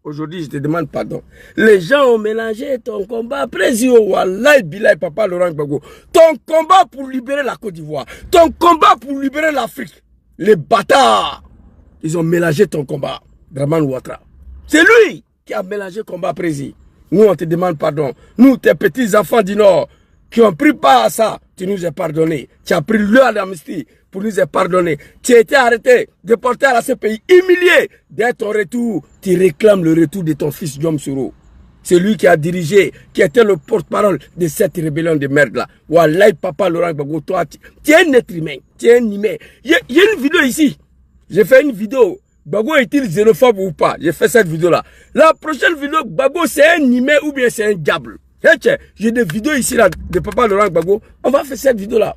Aujourd'hui, je te demande pardon. Les gens ont mélangé ton combat président Wallahi Bilay Papa Laurent Gbagbo. Ton combat pour libérer la Côte d'Ivoire. Ton combat pour libérer l'Afrique. Les bâtards. Ils ont mélangé ton combat. Dramane Ouattara. C'est lui qui a mélangé combat président. Nous, on te demande pardon. Nous, tes petits enfants du Nord, qui ont pris part à ça, tu nous as pardonné. Tu as pris l'heure d'amnistie pour nous avoir pardonné. Tu as été arrêté, déporté à la CPI, humilié. Dès ton retour, tu réclames le retour de ton fils Diom Soro. C'est lui qui a dirigé, qui était le porte-parole de cette rébellion de merde-là. Wallahi Papa Laurent Gbagbo, toi, tu es un être humain, tu es un humain. Il y a une vidéo ici. J'ai fait une vidéo. Gbagbo est-il xénophobe ou pas? J'ai fait cette vidéo-là. La prochaine vidéo, Gbagbo, c'est un humain ou bien c'est un diable. J'ai des vidéos ici là, de Papa Laurent Gbagbo. On va faire cette vidéo-là.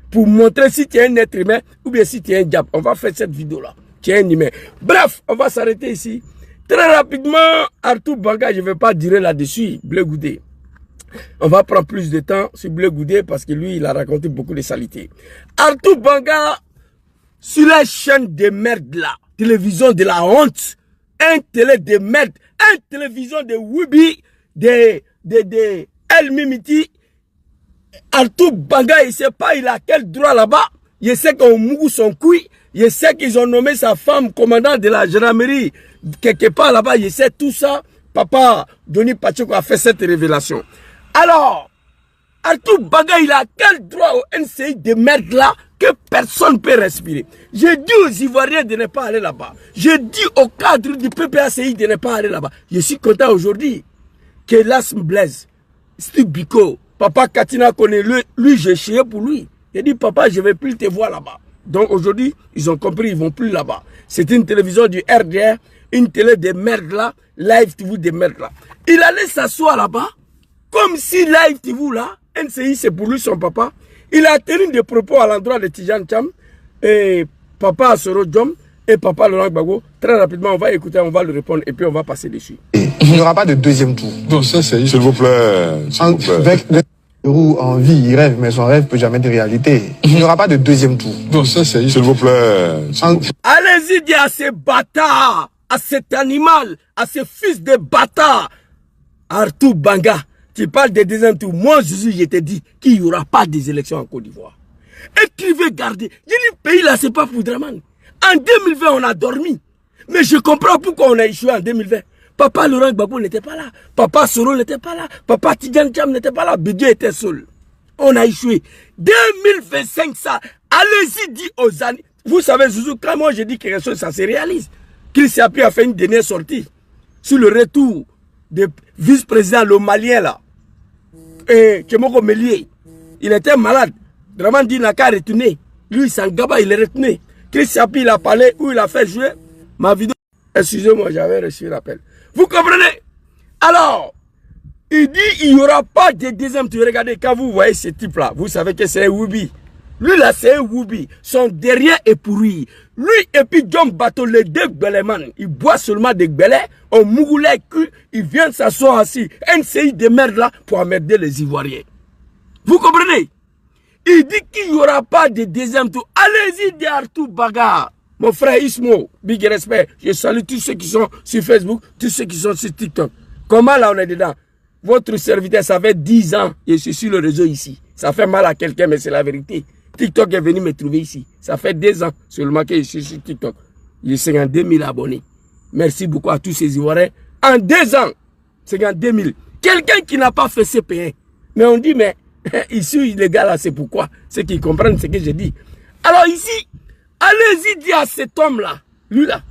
Pour montrer si tu es un être humain ou bien si tu es un diable. On va faire cette vidéo-là. Tu es un humain. Bref, on va s'arrêter ici. Très rapidement, Arthur Banga, je ne vais pas dire là-dessus, Blé Goudé. On va prendre plus de temps sur Blé Goudé parce que lui, il a raconté beaucoup de saletés. Arthur Banga, sur la chaîne de merde là, télévision de la honte, un télé de merde, un télévision de Wubi, de El Mimiti, Arthur Banga, il ne sait pas il a quel droit là-bas. Il sait qu'on mouille son couille. Il sait qu'ils ont nommé sa femme commandant de la gendarmerie quelque part là-bas. Il sait tout ça. Papa Denis Pacheko a fait cette révélation. Alors, Arthur Banga, il a quel droit au NCI de merde là que personne ne peut respirer. J'ai dit aux Ivoiriens de ne pas aller là-bas. J'ai dit au cadre du PPACI de ne pas aller là-bas. Je suis content aujourd'hui que Las Blaise, Steve Biko, Papa Katina connaît lui j'ai chié pour lui. J'ai dit papa, je ne vais plus te voir là-bas. Donc aujourd'hui, ils ont compris, ils ne vont plus là-bas. C'est une télévision du RDR, une télé de merde là, Live TV de merde là. Il allait s'asseoir là-bas, comme si Live TV là, NCI c'est pour lui son papa. Il a tenu des propos à l'endroit de Tidjane Thiam et Papa Assoro Diom et Papa Laurent Gbagbo. Très rapidement, on va écouter, on va le répondre et puis on va passer dessus. Il n'y aura pas de deuxième tour. Non, ça c'est... S'il vous plaît. Avec en vie, il rêve, mais son rêve ne peut jamais être réalité. Il n'y aura pas de deuxième tour. Non, ça c'est... S'il vous plaît. Allez-y dire à ces bâtards, à cet animal, à ces fils de bâtards. Arthur Banga, tu parles des deuxième tour. Moi, je t'ai dit qu'il n'y aura pas des élections en Côte d'Ivoire. Écrivez, gardez. Je dis, le pays là, c'est pas pour Dramane. En 2020, on a dormi. Mais je comprends pourquoi on a échoué en 2020. Papa Laurent Gbagbo n'était pas là. Papa Soro n'était pas là. Papa Tidjane Thiam n'était pas là. Bédieu était seul. On a échoué. 2025, ça. Allez-y, dit aux années. Vous savez, Zouzou, quand moi je dis que quelque chose, ça se réalise. Christian Pi a fait une dernière sortie sur le retour du vice-président, le Malien là. Et Kemoko Mélier. Il était malade. Dramane dit n'a qu'à retourner. Lui, Sangaba, il est retenu. Christian Pi, il a parlé où il a fait jouer ma vidéo. Excusez-moi, j'avais reçu l'appel. Vous comprenez? Alors, il dit il n'y aura pas de deuxième tour. Regardez, quand vous voyez ce type-là, vous savez que c'est un Wubi. Lui là, c'est un Wubi. Son derrière est pourri. Lui et puis John Bateau, les deux Gbeleman, ils boivent seulement des Gbelets, on mougoulait cul, ils viennent s'asseoir assis. NCI de merde là pour emmerder les Ivoiriens. Vous comprenez? Il dit qu'il n'y aura pas de deuxième tour. Allez-y, de Arthur Banga. Mon frère Ismo, big respect. Je salue tous ceux qui sont sur Facebook, tous ceux qui sont sur TikTok. Comment là on est dedans? Votre serviteur, ça fait 10 ans, je suis sur le réseau ici. Ça fait mal à quelqu'un, mais c'est la vérité. TikTok est venu me trouver ici. Ça fait 2 ans seulement que je suis sur TikTok. J'ai 52 000 abonnés. Merci beaucoup à tous ces Ivoiriens. En 2 ans, 52 000. Quelqu'un qui n'a pas fait CP1. Mais on dit, mais ici, les gars là, c'est pourquoi. C'est qu'ils comprennent ce que je dis. Alors ici, allez-y dire à cet homme-là, lui là.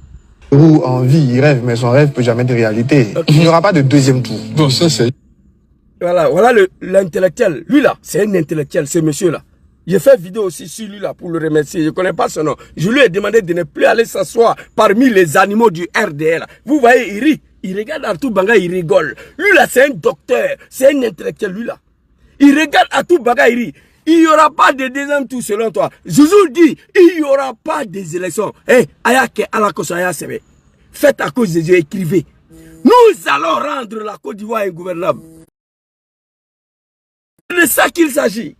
En vie, il rêve, mais son rêve ne peut jamais être réalité. Okay. Il n'y aura pas de deuxième tour. Non, ça c'est... Voilà l'intellectuel. Lui là, c'est un intellectuel, ce monsieur-là. J'ai fait vidéo aussi sur lui là pour le remercier. Je ne connais pas son nom. Je lui ai demandé de ne plus aller s'asseoir parmi les animaux du RDL. Vous voyez, il rit. Il regarde Arthur Banga, il rigole. Lui là, c'est un docteur. C'est un intellectuel, lui là. Il regarde Arthur Banga, il rit. Il n'y aura pas de deuxième tour selon toi. Zouzou dit, il n'y aura pas des élections. Faites à cause des yeux, écrivez. Nous allons rendre la Côte d'Ivoire ingouvernable. C'est de ça qu'il s'agit.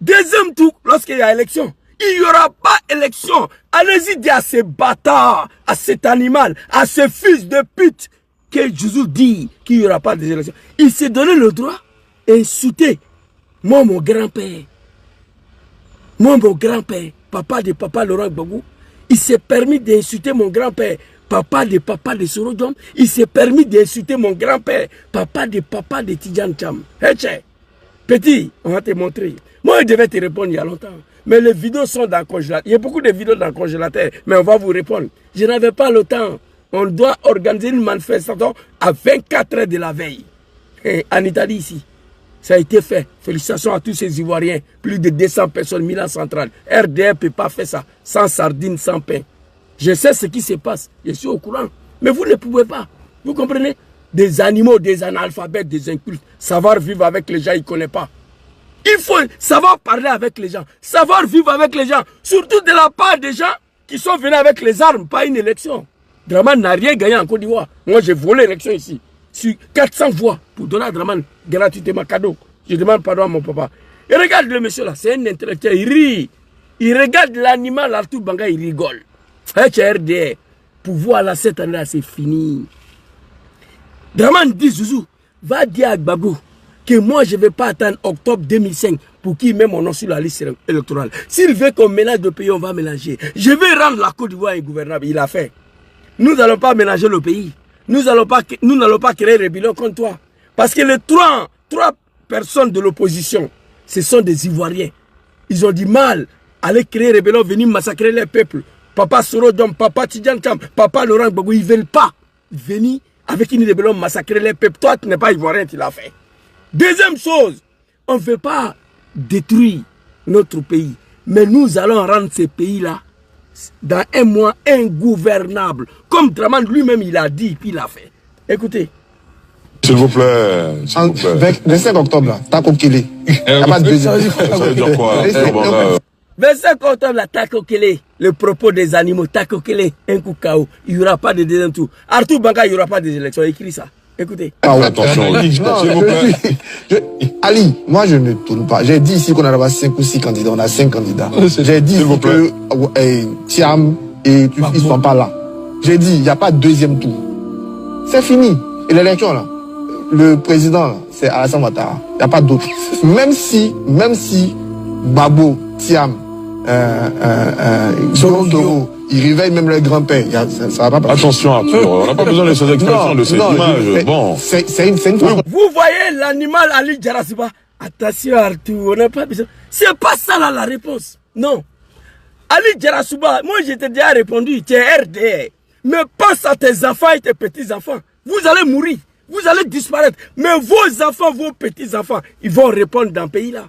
Deuxième tour, lorsqu'il y a élection, il n'y aura pas élection. Allez-y dire à ces bâtards, à cet animal, à ces fils de pute. que Jouzou dit qu'il n'y aura pas des élections, il s'est donné le droit d'insulter moi, mon grand-père. Moi, mon grand-père, papa de papa Laurent Gbagbo, il s'est permis d'insulter mon grand-père, papa de Sorodom. Il s'est permis d'insulter mon grand-père, papa de Tidjan Cham. Hey, petit, on va te montrer. Moi, je devais te répondre il y a longtemps. Mais les vidéos sont dans le congélateur. Il y a beaucoup de vidéos dans le congélateur, mais on va vous répondre. Je n'avais pas le temps. On doit organiser une manifestation à 24 heures de la veille. En Italie, ici. Ça a été fait. Félicitations à tous ces Ivoiriens. Plus de 200 personnes, Milan Central. RDR ne peut pas faire ça sans sardines, sans pain. Je sais ce qui se passe. Je suis au courant. Mais vous ne pouvez pas. Vous comprenez? Des animaux, des analphabètes, des incultes. Savoir vivre avec les gens, ils ne connaissent pas. Il faut savoir parler avec les gens. Savoir vivre avec les gens. Surtout de la part des gens qui sont venus avec les armes, pas une élection. Draman n'a rien gagné en Côte d'Ivoire. Moi, j'ai volé l'élection ici. Sur 400 voix pour donner à Draman gratuitement cadeau. Je demande pardon à mon papa. Et regarde le monsieur là, c'est un intellectuel, il rit. Il regarde l'animal Arthur Banga, il rigole. HRD, pouvoir là cette année-là, c'est fini. Draman dit Zouzou, va dire à Gbagbo que moi je ne vais pas attendre octobre 2005 pour qu'il mette mon nom sur la liste électorale. S'il veut qu'on mélange le pays, on va mélanger. Je vais rendre la Côte d'Ivoire ingouvernable. Il a fait. Nous n'allons pas mélanger le pays. Nous n'allons pas créer rébellion contre toi. Parce que les trois personnes de l'opposition, ce sont des Ivoiriens. Ils ont du mal à aller créer rébellion, venir massacrer les peuples. Papa Sorodom, papa Tidjan Cham, papa Laurent Gbagbo, ils ne veulent pas venir avec une rébellion massacrer les peuples. Toi, tu n'es pas Ivoirien, tu l'as fait. Deuxième chose, on ne veut pas détruire notre pays. Mais nous allons rendre ce pays-là, dans un mois, ingouvernable. Comme Draman lui-même, il a dit, puis il a fait. Écoutez. S'il vous plaît. Le 5 octobre, là, Tako Kele. Il n'y a pas de deuxième. Ça veut dire quoi? 25 octobre, la Tako Kele, le propos des animaux, Tako Kele, un coup KO. Il n'y aura pas de deuxième tour. Arthur Banga, il n'y aura pas des élections. Écrit ça. Écoutez. Attention, s'il vous plaît. Ali, moi je ne tourne pas. J'ai dit ici qu'on a 5 ou 6 candidats. On a 5 candidats. J'ai dit que Thiam et ils ne sont pas là. J'ai dit, il n'y a pas de deuxième tour. C'est fini. Et l'élection là, le président, c'est Alassane Ouattara. Il n'y a pas d'autre. Même si Babo, Thiam, Toro, ils réveillent même leur grand-père. Ça va pas. Attention, Arthur, on n'a pas besoin de ces expressions, de ces images. Bon. C'est une façon. Vous voyez l'animal Ali Djarasiba. Attention, Arthur, on n'a pas besoin. C'est pas ça là la réponse. Non. Ali Djarasiba, moi je t'ai déjà répondu, tu es RDR. Mais pense à tes enfants et tes petits-enfants. Vous allez mourir. Vous allez disparaître. Mais vos enfants, vos petits-enfants, ils vont répondre dans le pays là.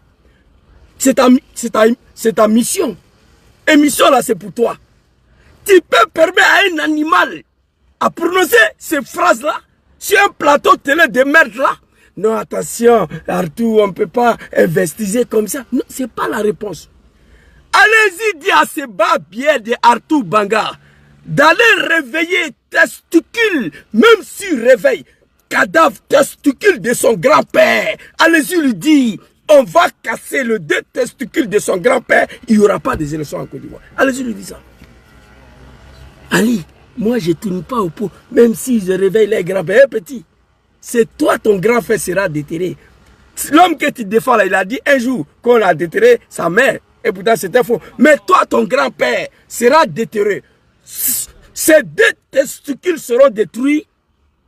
C'est ta mission. Et mission là, c'est pour toi. Tu peux permettre à un animal à prononcer ces phrases-là sur un plateau télé de merde là? Non, attention, Arthur, on ne peut pas investiger comme ça. Non, ce n'est pas la réponse. Allez-y dire à ces bas biais de Arthur Banga d'aller réveiller testicules, même s'il réveille cadavre testicule de son grand-père. Allez-y lui dire, on va casser le deux testicules de son grand-père, il n'y aura pas des élections en Côte d'Ivoire. Allez-y lui dire ça. Ali, moi je ne tourne pas au pot, même si je réveille les grands-pères petits. C'est toi, ton grand-père sera déterré. L'homme que tu défends là, il a dit un jour qu'on a déterré sa mère. Et pourtant c'était faux. Mais toi, ton grand-père sera déterré. Ces deux testicules seront détruits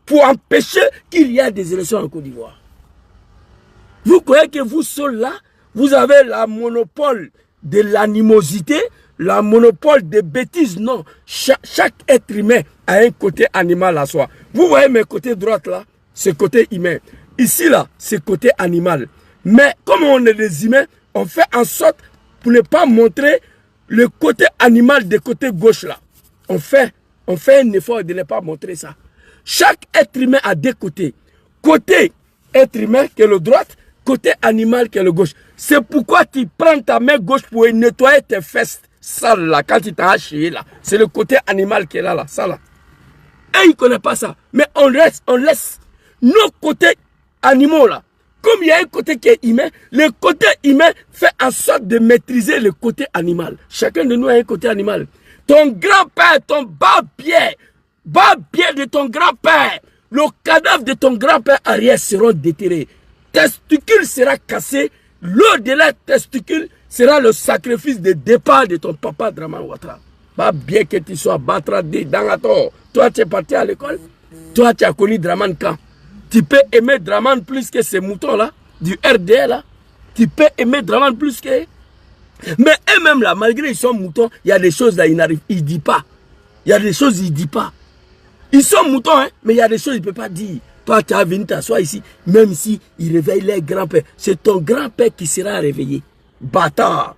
pour empêcher qu'il y ait des élections en Côte d'Ivoire. Vous croyez que vous seuls là, vous avez la monopole de l'animosité, la monopole des bêtises? Non. Chaque être humain a un côté animal à soi. Vous voyez mes côtés droite là, c'est côté humain. Ici là, c'est côté animal. Mais comme on est des humains, on fait en sorte pour ne pas montrer le côté animal du côté gauche là. On fait un effort de ne pas montrer ça. Chaque être humain a deux côtés. Côté être humain qui est le droite, côté animal qui est le gauche. C'est pourquoi tu prends ta main gauche pour nettoyer tes fesses sales là, quand tu t'as chié là. C'est le côté animal qui est là, ça là. Et ils ne connaissent pas ça. Mais on laisse nos côtés animaux là. Comme il y a un côté qui est humain, le côté humain fait en sorte de maîtriser le côté animal. Chacun de nous a un côté animal. Ton grand-père, ton bas-pied de ton grand-père Le cadavre de ton grand-père arrière sera déterré. Testicule sera cassé. L'au-delà testicule sera le sacrifice de départ de ton papa Dramane Ouattara. Pas bien que tu sois Batradi dans la tort. Toi, tu es parti à l'école. Toi, tu as connu Dramane quand? Tu peux aimer Dramane plus que ces moutons-là, du RDL là. Tu peux aimer Dramane plus que... Mais eux-mêmes là, malgré qu'ils sont moutons, il y a des choses là, ils n'arrivent, ils ne disent pas. Il y a des choses, ils ne disent pas. Ils sont moutons, hein, mais il y a des choses, ils ne peuvent pas dire. Toi, tu as venu t'asseoir ici, même si ils réveillent les grands-pères. C'est ton grand-père qui sera réveillé. Bâtard.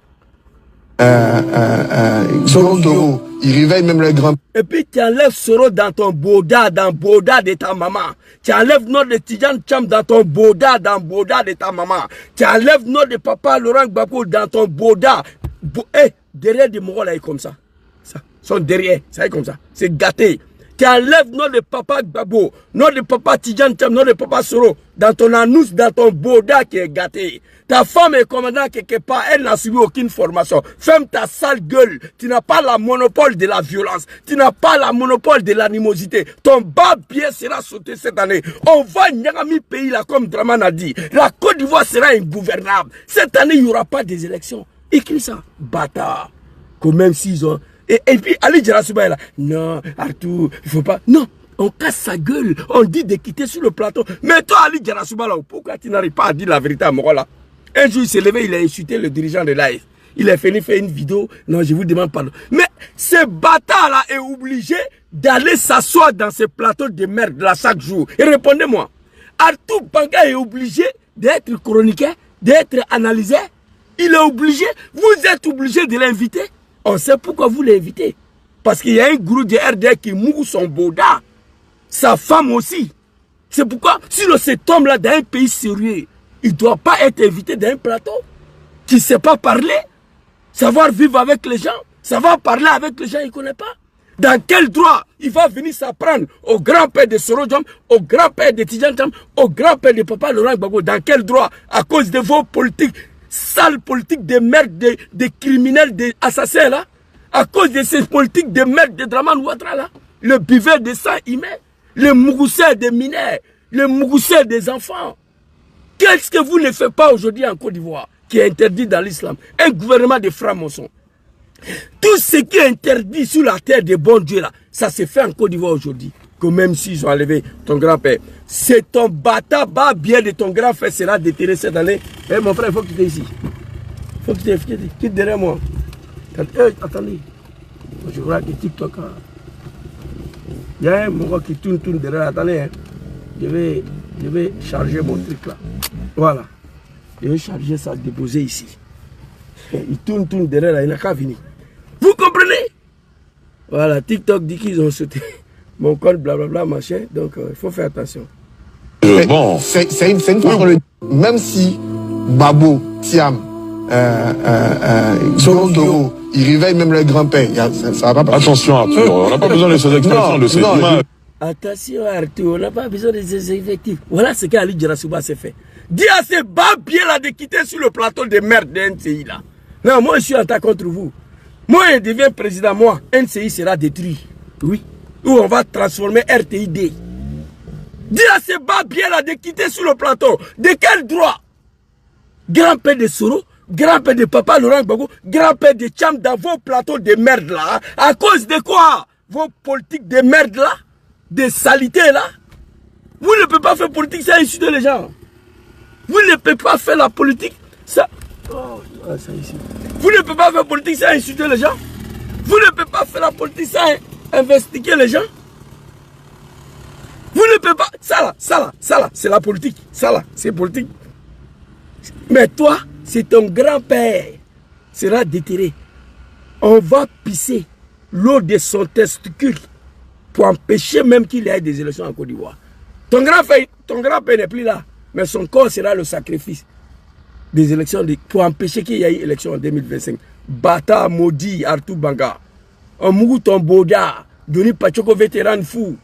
Soro, il réveille même les grands. Et puis tu enlèves Soro dans ton boda, dans boda de ta maman. Tu enlèves nom de Tidjane Tcham dans ton boda, dans boda de ta maman. Tu enlèves nom de papa Laurent Gbagbo dans ton boda. Derrière des Mongols là, comme ça. Son derrière, ça est comme ça. C'est gâté. Tu enlèves nom de papa Gbagbo, nom de papa Tidjane Tcham, nom de papa Soro dans ton anus, dans ton boda qui est gâté. Ta femme est commandant quelque part, elle n'a suivi aucune formation. Ferme ta sale gueule. Tu n'as pas le monopole de la violence. Tu n'as pas le monopole de l'animosité. Ton bas pied sera sauté cette année. On va Nyagami pays là, comme Dramane a dit. La Côte d'Ivoire sera ingouvernable. Cette année, il n'y aura pas des élections. Écris ça, bâtard. Comme même s'ils ont... Et puis, Ali Djarasuba est là. Non, Arthur, il ne faut pas... Non. On casse sa gueule. On dit de quitter sur le plateau. Mais toi, Ali Djarasuba, là, pourquoi tu n'arrives pas à dire la vérité à moi là? Un jour, il s'est levé, il a insulté le dirigeant de l'AF. Il a fini faire une vidéo. Non, je vous demande pardon. Mais ce bâtard-là est obligé d'aller s'asseoir dans ce plateau de merde là chaque jour. Et répondez-moi. Arthur Banga est obligé d'être chroniqué, d'être analysé. Il est obligé. Vous êtes obligé de l'inviter. On sait pourquoi vous l'invitez. Parce qu'il y a un groupe de RDR qui mourut son boda. Sa femme aussi. C'est pourquoi, si cet homme-là dans un pays sérieux, il ne doit pas être invité dans un plateau. Tu ne sais pas parler, savoir vivre avec les gens, savoir parler avec les gens, il ne connaît pas. Dans quel droit il va venir s'apprendre au grand-père de Soro Djam, au grand-père de Tidjane Tcham, au grand-père de papa Laurent Gbagbo? Dans quel droit? À cause de vos politiques, sales politiques de merde, de criminels, d'assassins là? À cause de ces politiques de merde de Dramane Ouattara là? Le buveur de sang humain, le mougousseur des mineurs, le mougousseur des enfants. Qu'est-ce que vous ne faites pas aujourd'hui en Côte d'Ivoire, qui est interdit dans l'islam? Un gouvernement de francs-maçons. Tout ce qui est interdit sur la terre des bons dieux là, ça se fait en Côte d'Ivoire aujourd'hui. Que même s'ils ont enlevé ton grand-père, c'est ton bâtard bas bien de ton grand-père sera déterré cette année. Eh mon frère, il faut que tu sois ici. Il faut que tu sois quitte derrière moi. Attendez. Je crois que TikTok. Il y a un moment qui tourne derrière. Attendez. Hein. Je vais charger mon truc là. Voilà. Je vais charger ça, déposer ici. Il tourne derrière là, il n'a qu'à venir. Vous comprenez? Voilà, TikTok dit qu'ils ont sauté mon compte, blablabla, machin. Donc, il faut faire attention. Bon. C'est une façon de... Même si Babo, Thiam, Soro, il réveille même le grand-père. Ça va pas. Attention, Arthur, on n'a pas besoin de ces expressions, de ces images. Attention Arthur, on n'a pas besoin de ces effectifs. Voilà ce qu'Ali Djarasuba s'est fait. Dis à ces babiers là de quitter sur le plateau de merde de NCI là. Non, moi je suis en tas contre vous. Moi je deviens président, moi, NCI sera détruit. Oui. Ou on va transformer RTID. Dis à ces babiers là de quitter sur le plateau. De quel droit? Grand-père de Soro, grand-père de papa Laurent Gbagbo, grand-père de Tcham dans vos plateaux de merde là. À cause de quoi? Vos politiques de merde là, de salité là. Vous ne pouvez pas faire politique sans insulter les gens. Vous ne pouvez pas faire la politique sans... Oh, ça ici. Vous ne pouvez pas faire politique sans insulter les gens. Vous ne pouvez pas faire la politique sans investiguer les gens. Vous ne pouvez pas... Ça là, c'est la politique. Ça là, c'est politique. Mais toi, c'est ton grand-père sera déterré. On va pisser l'eau de son testicule pour empêcher même qu'il y ait des élections en Côte d'Ivoire. Ton grand-père n'est plus là, mais son corps sera le sacrifice des élections pour empêcher qu'il y ait élection en 2025. Bata maudit Arthur Banga. Un mougou ton boda, Doni Pachoko vétéran fou.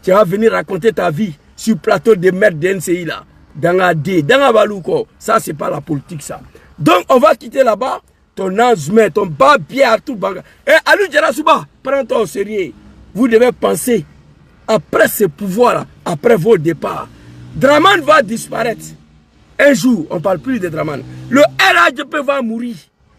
Tu vas venir raconter ta vie sur le plateau de merde d'NCI là. Dans la D, dans la Balouko. Ça, c'est pas la politique ça. Donc, on va quitter là-bas. Ton azme, ton bas pied Arthur Banga. Et Ali Djarasuba, prends-toi au sérieux. Vous devez penser après ce pouvoir-là, après vos départs, Dramane va disparaître. Un jour, on ne parle plus de Dramane. Le RHDP va mourir.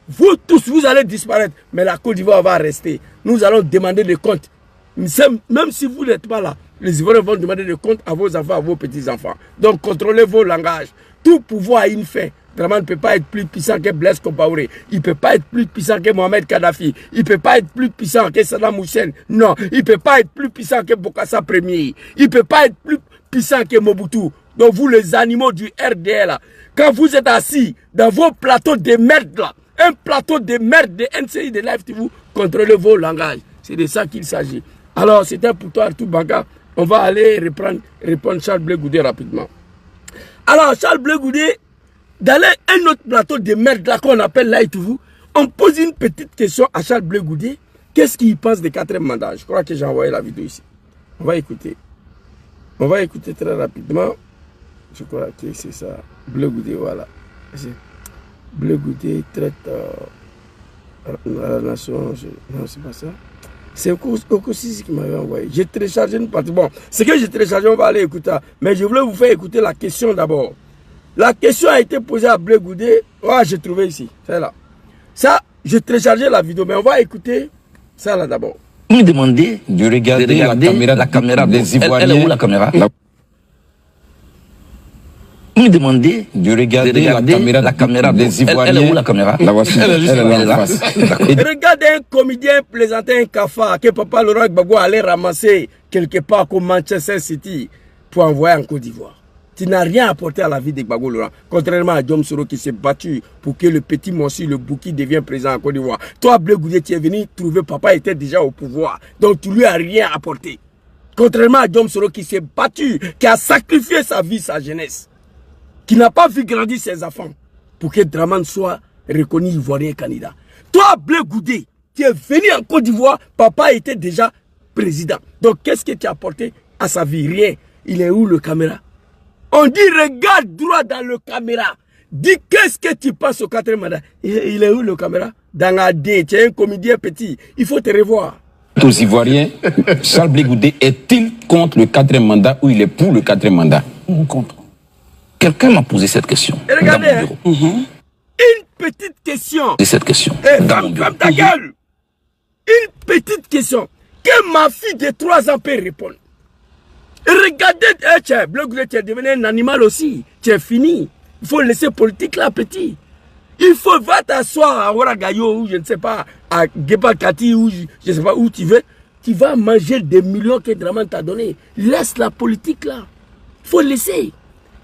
Vous tous, vous allez disparaître. Mais la Côte d'Ivoire va rester. Nous allons demander des comptes. Même si vous n'êtes pas là, les Ivoiriens vont demander des comptes à vos enfants, à vos petits-enfants. Donc, contrôlez vos langages. Tout pouvoir a une fin. Dramane ne peut pas être plus puissant que Blaise Compaoré. Il ne peut pas être plus puissant que Mohamed Kadhafi. Il ne peut pas être plus puissant que Saddam Hussein. Non, il ne peut pas être plus puissant que Bokassa Premier. Il ne peut pas être plus puissant que Mobutu. Donc vous les animaux du RDL, là, quand vous êtes assis dans vos plateaux de merde là, un plateau de merde de NCI de Live TV, vous contrôlez vos langages. C'est de ça qu'il s'agit. Alors c'était pour toi Arthur Banga. On va aller répondre Charles Blé Goudé rapidement. Alors Charles Blé Goudé, dans un autre plateau de merde là qu'on appelle Live TV, on pose une petite question à Charles Blé Goudé. Qu'est-ce qu'il pense des 4e mandats? Je crois que j'ai envoyé la vidéo ici. On va écouter. On va écouter très rapidement. Je crois que c'est ça. Blé Goudé, voilà. Blé Goudé traite la nation. Non, c'est pas ça. C'est Okosisi qui m'avait envoyé. J'ai téléchargé une partie. Bon, ce que j'ai téléchargé, on va aller écouter. Mais je voulais vous faire écouter la question d'abord. La question a été posée à Blé Goudé. Ouais, j'ai trouvé ici. C'est là. Ça, j'ai téléchargé la vidéo, mais on va écouter ça là d'abord. Vous me demandez de regarder la caméra des Ivoiriens. Elle est où la caméra? Vous me demandez de regarder la caméra des Ivoiriens. Elle est où la caméra? La voici. Elle est juste là. Regardez un comédien présenter un cafard que Papa Laurent Gbagbo allait ramasser quelque part comme Manchester City pour envoyer en Côte d'Ivoire. Tu n'as rien apporté à la vie de Gbagbo Laurent, contrairement à Diom Soro qui s'est battu pour que le petit Monssi, le Bouki, devienne président en Côte d'Ivoire. Toi, Blé Goudé, tu es venu trouver Papa était déjà au pouvoir, donc tu lui as rien apporté. Contrairement à Diom Soro qui s'est battu, qui a sacrifié sa vie, sa jeunesse, qui n'a pas vu grandir ses enfants pour que Dramane soit reconnu ivoirien candidat. Toi, Blé Goudé, tu es venu en Côte d'Ivoire, papa était déjà président. Donc, qu'est-ce que tu as apporté à sa vie? Rien. Il est où le caméra? On dit, regarde droit dans le caméra. Dis, qu'est-ce que tu penses au 4e mandat? Il est où le caméra? Dans la D, tu es un comédien petit. Il faut te revoir. Aux Ivoiriens, Charles Blé Goudé est-il contre le 4e mandat ou il est pour le 4e mandat? Contre. Quelqu'un m'a posé cette question. Et regardez, dans mon bureau. Une petite question. C'est cette question. Ferme ta gueule. Une petite question que ma fille de 3 ans peut répondre. Regardez, Blé Goudé, tu es devenu un animal aussi. Tu es fini. Il faut laisser politique là, petit. Il faut va t'asseoir à Ouaragayo ou je ne sais pas, à Gebakati ou je ne sais pas où tu veux. Tu vas manger des millions que Dramane t'a donné. Laisse la politique là. Il faut laisser.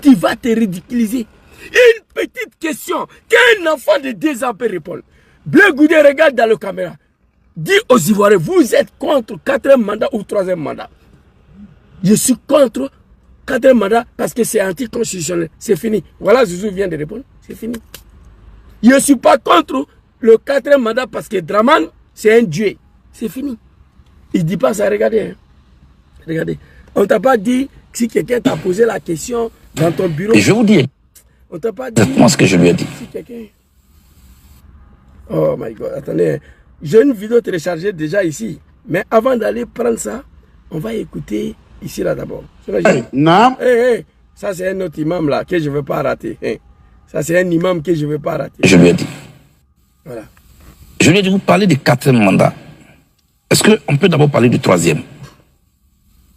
Tu vas te ridiculiser. Une petite question qu'un enfant de 2 ans peut répondre. Blé Goudé, regarde dans la caméra. Dis aux Ivoiriens, vous êtes contre 4e mandat ou 3e mandat? Je suis contre 4e mandat parce que c'est anticonstitutionnel. C'est fini. Voilà, Zouzou vient de répondre. C'est fini. Je ne suis pas contre le 4e mandat parce que Dramane, c'est un dieu. C'est fini. Il ne dit pas ça. Regardez. Hein. Regardez. On ne t'a pas dit si quelqu'un t'a posé la question dans ton bureau. Et je vous dis. On t'a pas dit. Exactement ce que je lui ai dit. Si quelqu'un. Oh my God. Attendez. J'ai une vidéo téléchargée déjà ici. Mais avant d'aller prendre ça, on va écouter ici là d'abord. Non. Ça c'est un autre imam là que je ne veux pas rater. Hey. Ça c'est un imam que je ne veux pas rater. Je lui ai dit. Voilà. Je lui ai dit, vous parlez du 4e mandat. Est-ce qu'on peut d'abord parler du 3e?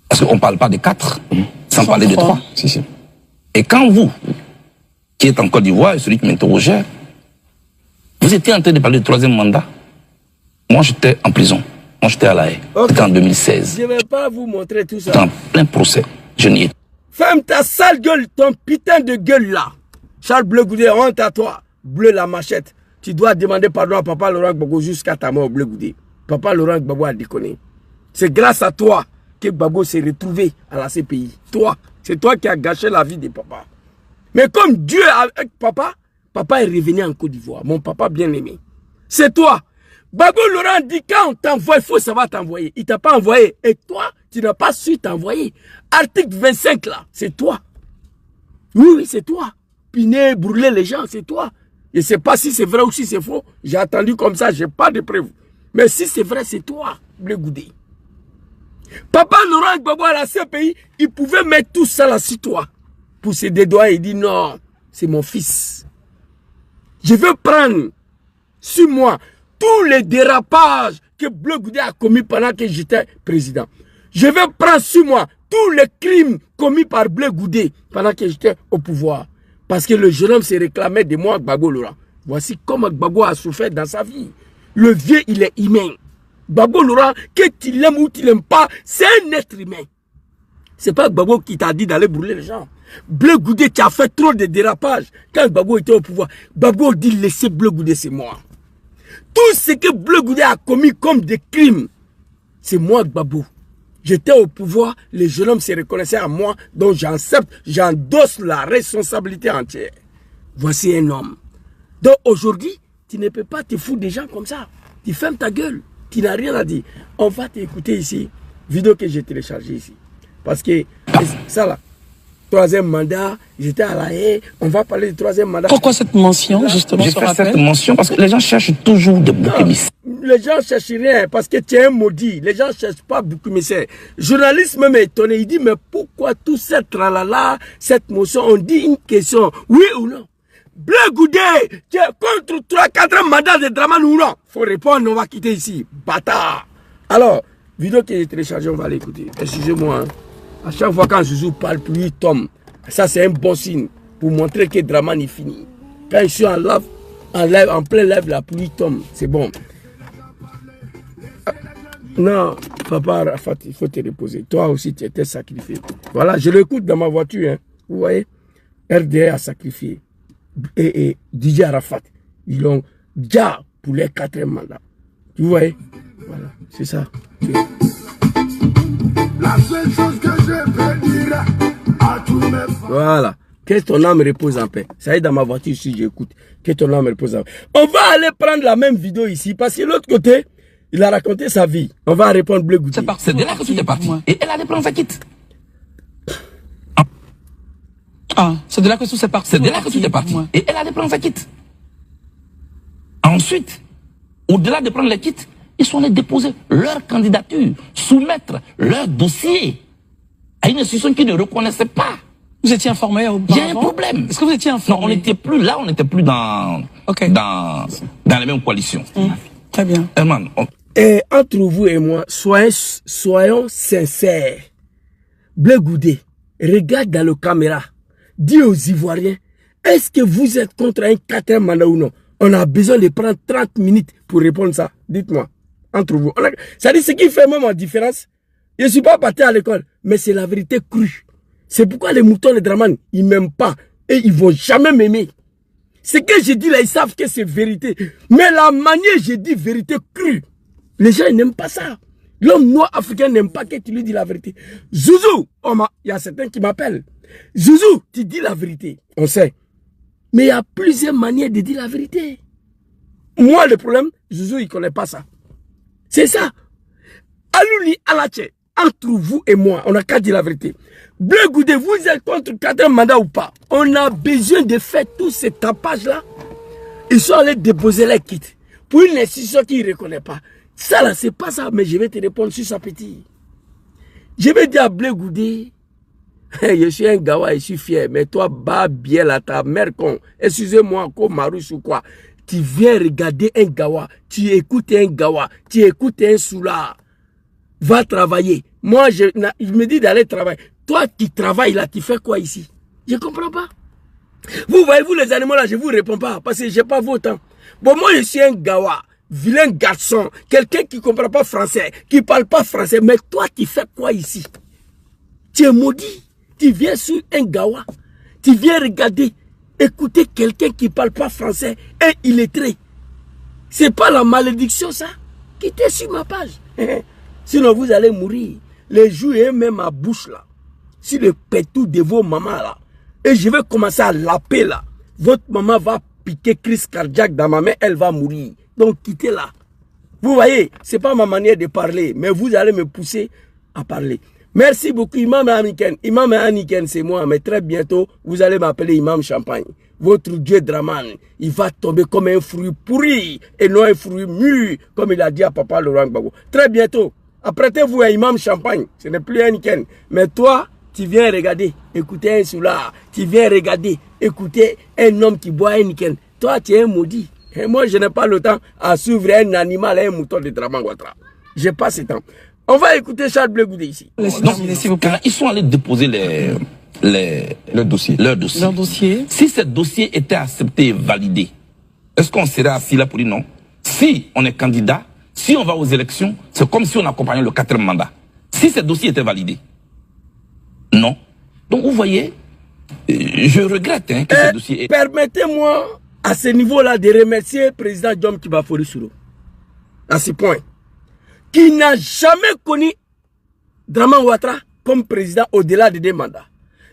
Parce qu'on ne parle pas de 4 sans parler de 3. Si. Et quand vous, qui êtes en Côte d'Ivoire, et celui qui m'interrogeait, vous étiez en train de parler du 3e mandat. Moi, j'étais en prison. Moi, j'étais à La Haye. Okay. C'était en 2016. Je ne vais pas vous montrer tout ça. J'étais en plein procès. Je n'y étais. Ferme ta sale gueule, ton putain de gueule là. Charles Blé Goudé, honte à toi. Bleu la machette. Tu dois demander pardon à Papa Laurent Gbagbo jusqu'à ta mort, Blé Goudé. Papa Laurent Gbagbo a déconné. C'est grâce à toi que Gbagbo s'est retrouvé à la CPI. Toi, c'est toi qui as gâché la vie de papa. Mais comme Dieu avec papa, papa est revenu en Côte d'Ivoire. Mon papa bien-aimé. C'est toi. Gbagbo Laurent dit quand on t'envoie, il faut savoir t'envoyer. Il ne t'a pas envoyé. Et toi, tu n'as pas su t'envoyer. Article 25 là, c'est toi. Oui, c'est toi. Piner, brûler les gens, c'est toi. Je ne sais pas si c'est vrai ou si c'est faux. J'ai attendu comme ça, je n'ai pas de preuves. Mais si c'est vrai, c'est toi, Blé Goudé. Papa Laurent Gbagbo à la CPI, il pouvait mettre tout ça là sur toi. Pour se dédouaner, il dit non, c'est mon fils. Je veux prendre sur moi tous les dérapages que Bleu Goudé a commis pendant que j'étais président. Je veux prendre sur moi tous les crimes commis par Bleu Goudé pendant que j'étais au pouvoir. Parce que le jeune homme se réclamait de moi, Gbagbo Laurent. Voici comment Gbagbo a souffert dans sa vie. Le vieux, il est humain. Gbagbo Laurent, que tu l'aimes ou tu l'aimes pas, c'est un être humain. C'est pas Gbagbo qui t'a dit d'aller brûler les gens. Bleu Goudé, tu as fait trop de dérapages quand Gbagbo était au pouvoir. Gbagbo dit laissez Bleu Goudé, c'est moi. Tout ce que Bleu Goudé a commis comme des crimes, c'est moi Gbagbo. J'étais au pouvoir, les jeunes hommes se reconnaissaient à moi, donc j'accepte, j'endosse la responsabilité entière. Voici un homme. Donc aujourd'hui, tu ne peux pas te foutre des gens comme ça. Tu fermes ta gueule, tu n'as rien à dire. On va t'écouter ici, vidéo que j'ai téléchargée ici. Parce que ça là, troisième mandat, j'étais à la haie, on va parler du troisième mandat. Pourquoi cette mention, justement? J'ai fait cette mention parce que les gens cherchent toujours des boucs émissaires. Les gens cherchent rien parce que tu es un maudit. Les gens ne cherchent pas bouc émissaire. Le journaliste même est étonné, il dit mais pourquoi tout cette tralala, cette motion, on dit une question, oui ou non? Bleu Goudé, tu es contre 3-4 mandats de Dramane ou non? Faut répondre, on va quitter ici. Bâtard. Alors, vidéo que j'ai téléchargée, on va l'écouter. Excusez-moi. Hein. À chaque fois quand Zouzou parle, plus il tombe. Ça, c'est un bon signe pour montrer que Dramane est fini. Quand je suis en live, en plein live, la pluie tombe. C'est bon. Non, papa Arafat, il faut te reposer. Toi aussi, tu étais sacrifié. Voilà, je l'écoute dans ma voiture. Hein. Vous voyez, RDA a sacrifié. Et DJ Arafat, ils l'ont déjà pour les 4e mandats. Vous voyez? Voilà, c'est ça. La seule chose que je peux dire à tous mes frères. Voilà. Que ton âme repose en paix. Ça y est, dans ma voiture ici, j'écoute. Que ton âme repose en paix. On va aller prendre la même vidéo ici, parce que l'autre côté, il a raconté sa vie. On va répondre Bleu Goudé. C'est de là que tout est parti. Et elle allait prendre sa quitte. Ah, c'est de là que tout est parti. C'est de là que tout est parti. Et elle allait prendre sa quitte. Ensuite, au-delà de prendre les quittes, ils sont allés déposer leur candidature, soumettre leur dossier à une institution qui ne reconnaissait pas. Vous étiez informé auparavant? Il y a un problème. Est-ce que vous étiez informé? Non, on n'était plus là, on n'était plus dans la même coalition. Très bien. Herman, Et entre vous et moi, soyons sincères. Bleu Goudé, regarde dans la caméra. Dis aux Ivoiriens, est-ce que vous êtes contre un 4e mandat ou non? On a besoin de prendre 30 minutes pour répondre ça. Dites-moi, entre vous. Ça dit ce qui fait même la différence. Je ne suis pas parti à l'école, mais c'est la vérité crue. C'est pourquoi les moutons de Dramane, ils ne m'aiment pas. Et ils ne vont jamais m'aimer. Ce que je dis là, ils savent que c'est vérité. Mais la manière, je dis vérité crue. Les gens n'aiment pas ça. L'homme noir africain n'aime pas que tu lui dis la vérité. Zouzou, il y a certains qui m'appellent. Zouzou, tu dis la vérité. On sait. Mais il y a plusieurs manières de dire la vérité. Moi, le problème, Zouzou, il ne connaît pas ça. C'est ça. Alouli Alache, entre vous et moi, on n'a qu'à dire la vérité. Bleu Goudé, vous êtes contre 4 mandats ou pas? On a besoin de faire tout ce tapage-là. Ils sont allés déposer les kits pour une institution qui ne reconnaît pas. Ça là, c'est pas ça, mais je vais te répondre sur ça petit. Je vais dire à Bleu Goudé, je suis un gawa, je suis fier, mais toi, bas bien là, ta mère con, excusez-moi, encore Marouche ou quoi, tu viens regarder un gawa, tu écoutes un gawa, tu écoutes un soula, va travailler. Moi, je me dis d'aller travailler. Toi qui travailles là, tu fais quoi ici? Je ne comprends pas. Vous voyez, vous les animaux là, je ne vous réponds pas, parce que je n'ai pas vos temps. Bon, moi, je suis un gawa. Vilain garçon, quelqu'un qui ne comprend pas français, qui ne parle pas français, mais toi, tu fais quoi ici? Tu es maudit, tu viens sur un gawa, tu viens regarder, écouter quelqu'un qui ne parle pas français, et illettré. C'est pas la malédiction ça? Quittez sur ma page. Sinon vous allez mourir. Les jouets même à bouche là, sur le pétou de vos mamans là, et je vais commencer à laper là. Votre maman va piquer crise cardiaque dans ma main, elle va mourir. Donc quittez-la. Vous voyez, ce n'est pas ma manière de parler, mais vous allez me pousser à parler. Merci beaucoup, Imam Aniken. Imam Aniken, c'est moi, mais très bientôt, vous allez m'appeler Imam Champagne. Votre Dieu Dramane, il va tomber comme un fruit pourri et non un fruit mûr, comme il a dit à Papa Laurent Gbagbo. Très bientôt. Apprêtez-vous à Imam Champagne. Ce n'est plus un Niken. Mais toi, tu viens regarder, écouter un soulard. Tu viens regarder, écouter un homme qui boit un Niken. Toi, tu es un maudit. Et moi, je n'ai pas le temps à suivre un animal, un mouton de Dramane Ouattara. Je n'ai pas ce temps. On va écouter Charles Blé Goudé ici. Donc, ils sont allés déposer leur dossier. Si ce dossier était accepté et validé, est-ce qu'on serait assis là pour dire non? Si on est candidat, si on va aux élections, c'est comme si on accompagnait le 4e mandat. Si ce dossier était validé, non. Donc vous voyez, je regrette que ce dossier... Permettez-moi à ce niveau-là de remercier le président Diom Kibafori Souro, à ce point, qui n'a jamais connu Dramane Ouattara comme président au-delà de 2 mandats.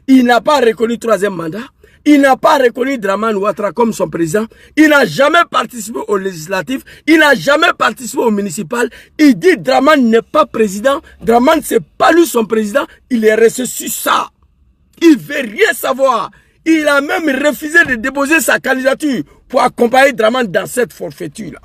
Il n'a pas reconnu 3e mandat. Il n'a pas reconnu Dramane Ouattara comme son président. Il n'a jamais participé au législatif. Il n'a jamais participé au municipal. Il dit Dramane n'est pas président. Dramane, c'est pas lui son président. Il est resté sur ça. Il ne veut rien savoir. Il a même refusé de déposer sa candidature pour accompagner Dramane dans cette forfaiture-là.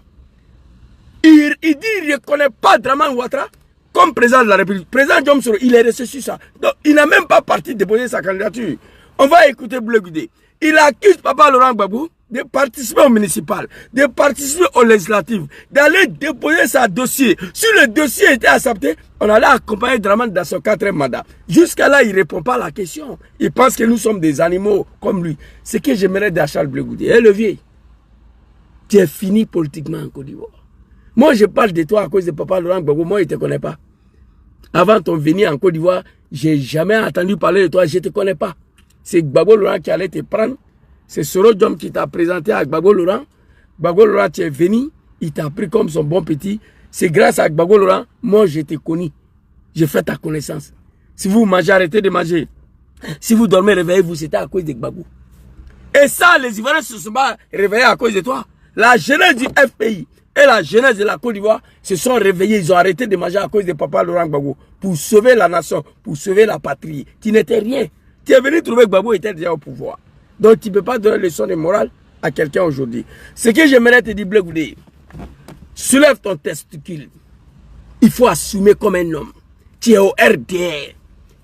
Il dit qu'il ne reconnaît pas Dramane Ouattara comme président de la République. Président Diom Souro, il est resté sur ça. Donc, il n'a même pas parti déposer sa candidature. On va écouter Blé Goudé. Il accuse Papa Laurent Gbagbo de participer au municipal, de participer au législatif, d'aller déposer sa dossier. Si le dossier était accepté, on allait accompagner Dramane dans son 4e mandat. Jusqu'à là, il ne répond pas à la question. Il pense que nous sommes des animaux comme lui. Ce que j'aimerais de Charles Blé Goudé. Eh, le vieil, tu es fini politiquement en Côte d'Ivoire. Moi, je parle de toi à cause de Papa Laurent Gbagbo. Moi, il ne te connaît pas. Avant ton venir en Côte d'Ivoire, je n'ai jamais entendu parler de toi. Je ne te connais pas. C'est Gbagbo Laurent qui allait te prendre. C'est Soro Diom qui t'a présenté à Gbagbo Laurent. Gbagbo Laurent, tu es venu. Il t'a pris comme son bon petit. C'est grâce à Gbagbo Laurent, moi, je t'ai connu. J'ai fait ta connaissance. Si vous mangez, arrêtez de manger. Si vous dormez, réveillez-vous. C'était à cause de Gbagbo. Et ça, les Ivoiriens se sont pas réveillés à cause de toi. La jeunesse du FPI et la jeunesse de la Côte d'Ivoire se sont réveillés. Ils ont arrêté de manger à cause de Papa Laurent Gbagbo. Pour sauver la nation, pour sauver la patrie. Tu n'étais rien. Tu es venu trouver que Gbagbo était déjà au pouvoir. Donc tu ne peux pas donner leçon de morale à quelqu'un aujourd'hui. Ce que j'aimerais te dire, Blé Goudé, soulève ton testicule. Il faut assumer comme un homme. Tu es au RDR.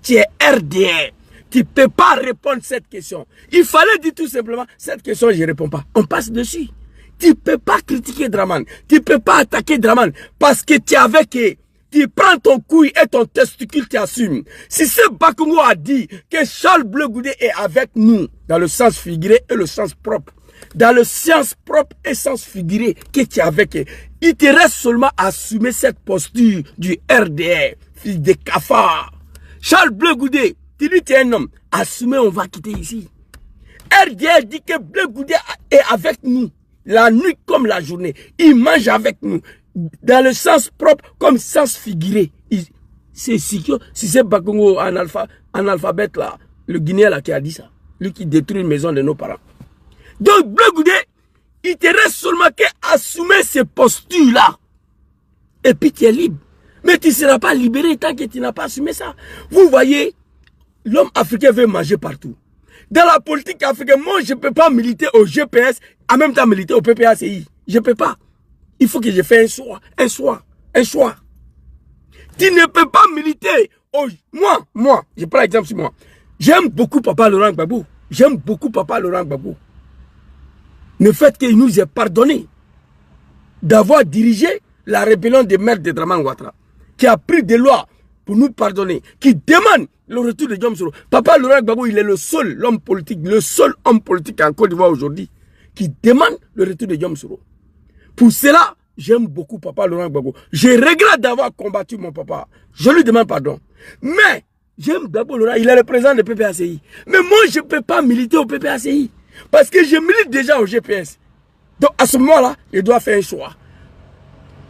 Tu es RDR. Tu ne peux pas répondre à cette question. Il fallait dire tout simplement, cette question, je ne réponds pas. On passe dessus. Tu ne peux pas critiquer Dramane. Tu ne peux pas attaquer Dramane. Parce que tu es avec eux. Tu prends ton couille et ton testicule, tu assumes. Si ce Bakongo a dit que Charles Blé Goudé est avec nous, dans le sens figuré et le sens propre, dans le sens propre et sens figuré que tu es avec eux, il te reste seulement à assumer cette posture du RDR, fils de cafard. Charles Blé Goudé, tu dis que tu es un homme, assumez, on va quitter ici. RDR dit que Blé Goudé est avec nous, la nuit comme la journée. Il mange avec nous. Dans le sens propre comme sens figuré. C'est si c'est Bakongo analphabète là, le Guinéen là qui a dit ça. Lui qui détruit une maison de nos parents. Donc Blé Goudé, il te reste seulement qu'à assumer ces postures là. Et puis tu es libre. Mais tu ne seras pas libéré tant que tu n'as pas assumé ça. Vous voyez, l'homme africain veut manger partout. Dans la politique africaine, moi je ne peux pas militer au GPS, en même temps militer au PPACI. Je ne peux pas. Il faut que je fasse un choix. Tu ne peux pas militer. Moi, je prends l'exemple sur moi. J'aime beaucoup Papa Laurent Gbagbo. Le fait qu'il nous ait pardonné d'avoir dirigé la rébellion des maires de Dramane Ouattara, qui a pris des lois pour nous pardonner, qui demande le retour de Diom Souro. Papa Laurent Gbagbo, il est le seul homme politique en Côte d'Ivoire aujourd'hui, qui demande le retour de Diom Souro. Pour cela, j'aime beaucoup Papa Laurent Gbagbo. Je regrette d'avoir combattu mon papa. Je lui demande pardon. Mais, j'aime Gbagbo Laurent, il est le président du PPACI. Mais moi, je ne peux pas militer au PPACI. Parce que je milite déjà au GPS. Donc, à ce moment-là, je dois faire un choix.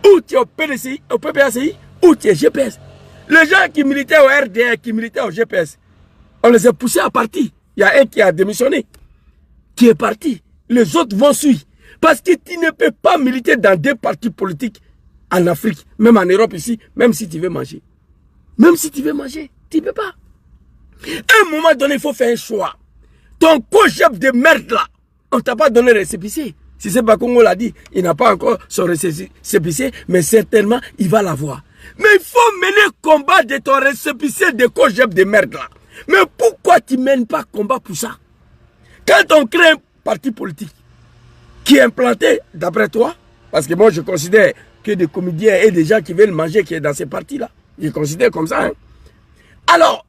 Ou tu es au PDCI, au PPACI, ou tu es GPS. Les gens qui militaient au RDR, qui militaient au GPS, on les a poussés à partir. Il y a un qui a démissionné, qui est parti. Les autres vont suivre. Parce que tu ne peux pas militer dans des partis politiques en Afrique, même en Europe ici, même si tu veux manger. Même si tu veux manger, tu ne peux pas. À un moment donné, il faut faire un choix. Ton co-chef de merde là, on ne t'a pas donné le récépissé. Si c'est Bakongo l'a dit, il n'a pas encore son récépissé, mais certainement, il va l'avoir. Mais il faut mener combat de ton récépissé de cogep de merde là. Mais pourquoi tu ne mènes pas combat pour ça? Quand on crée un parti politique qui est implanté, d'après toi, parce que moi je considère que des comédiens et des gens qui veulent manger qui est dans ces partis-là, je considère comme ça. Hein. Alors,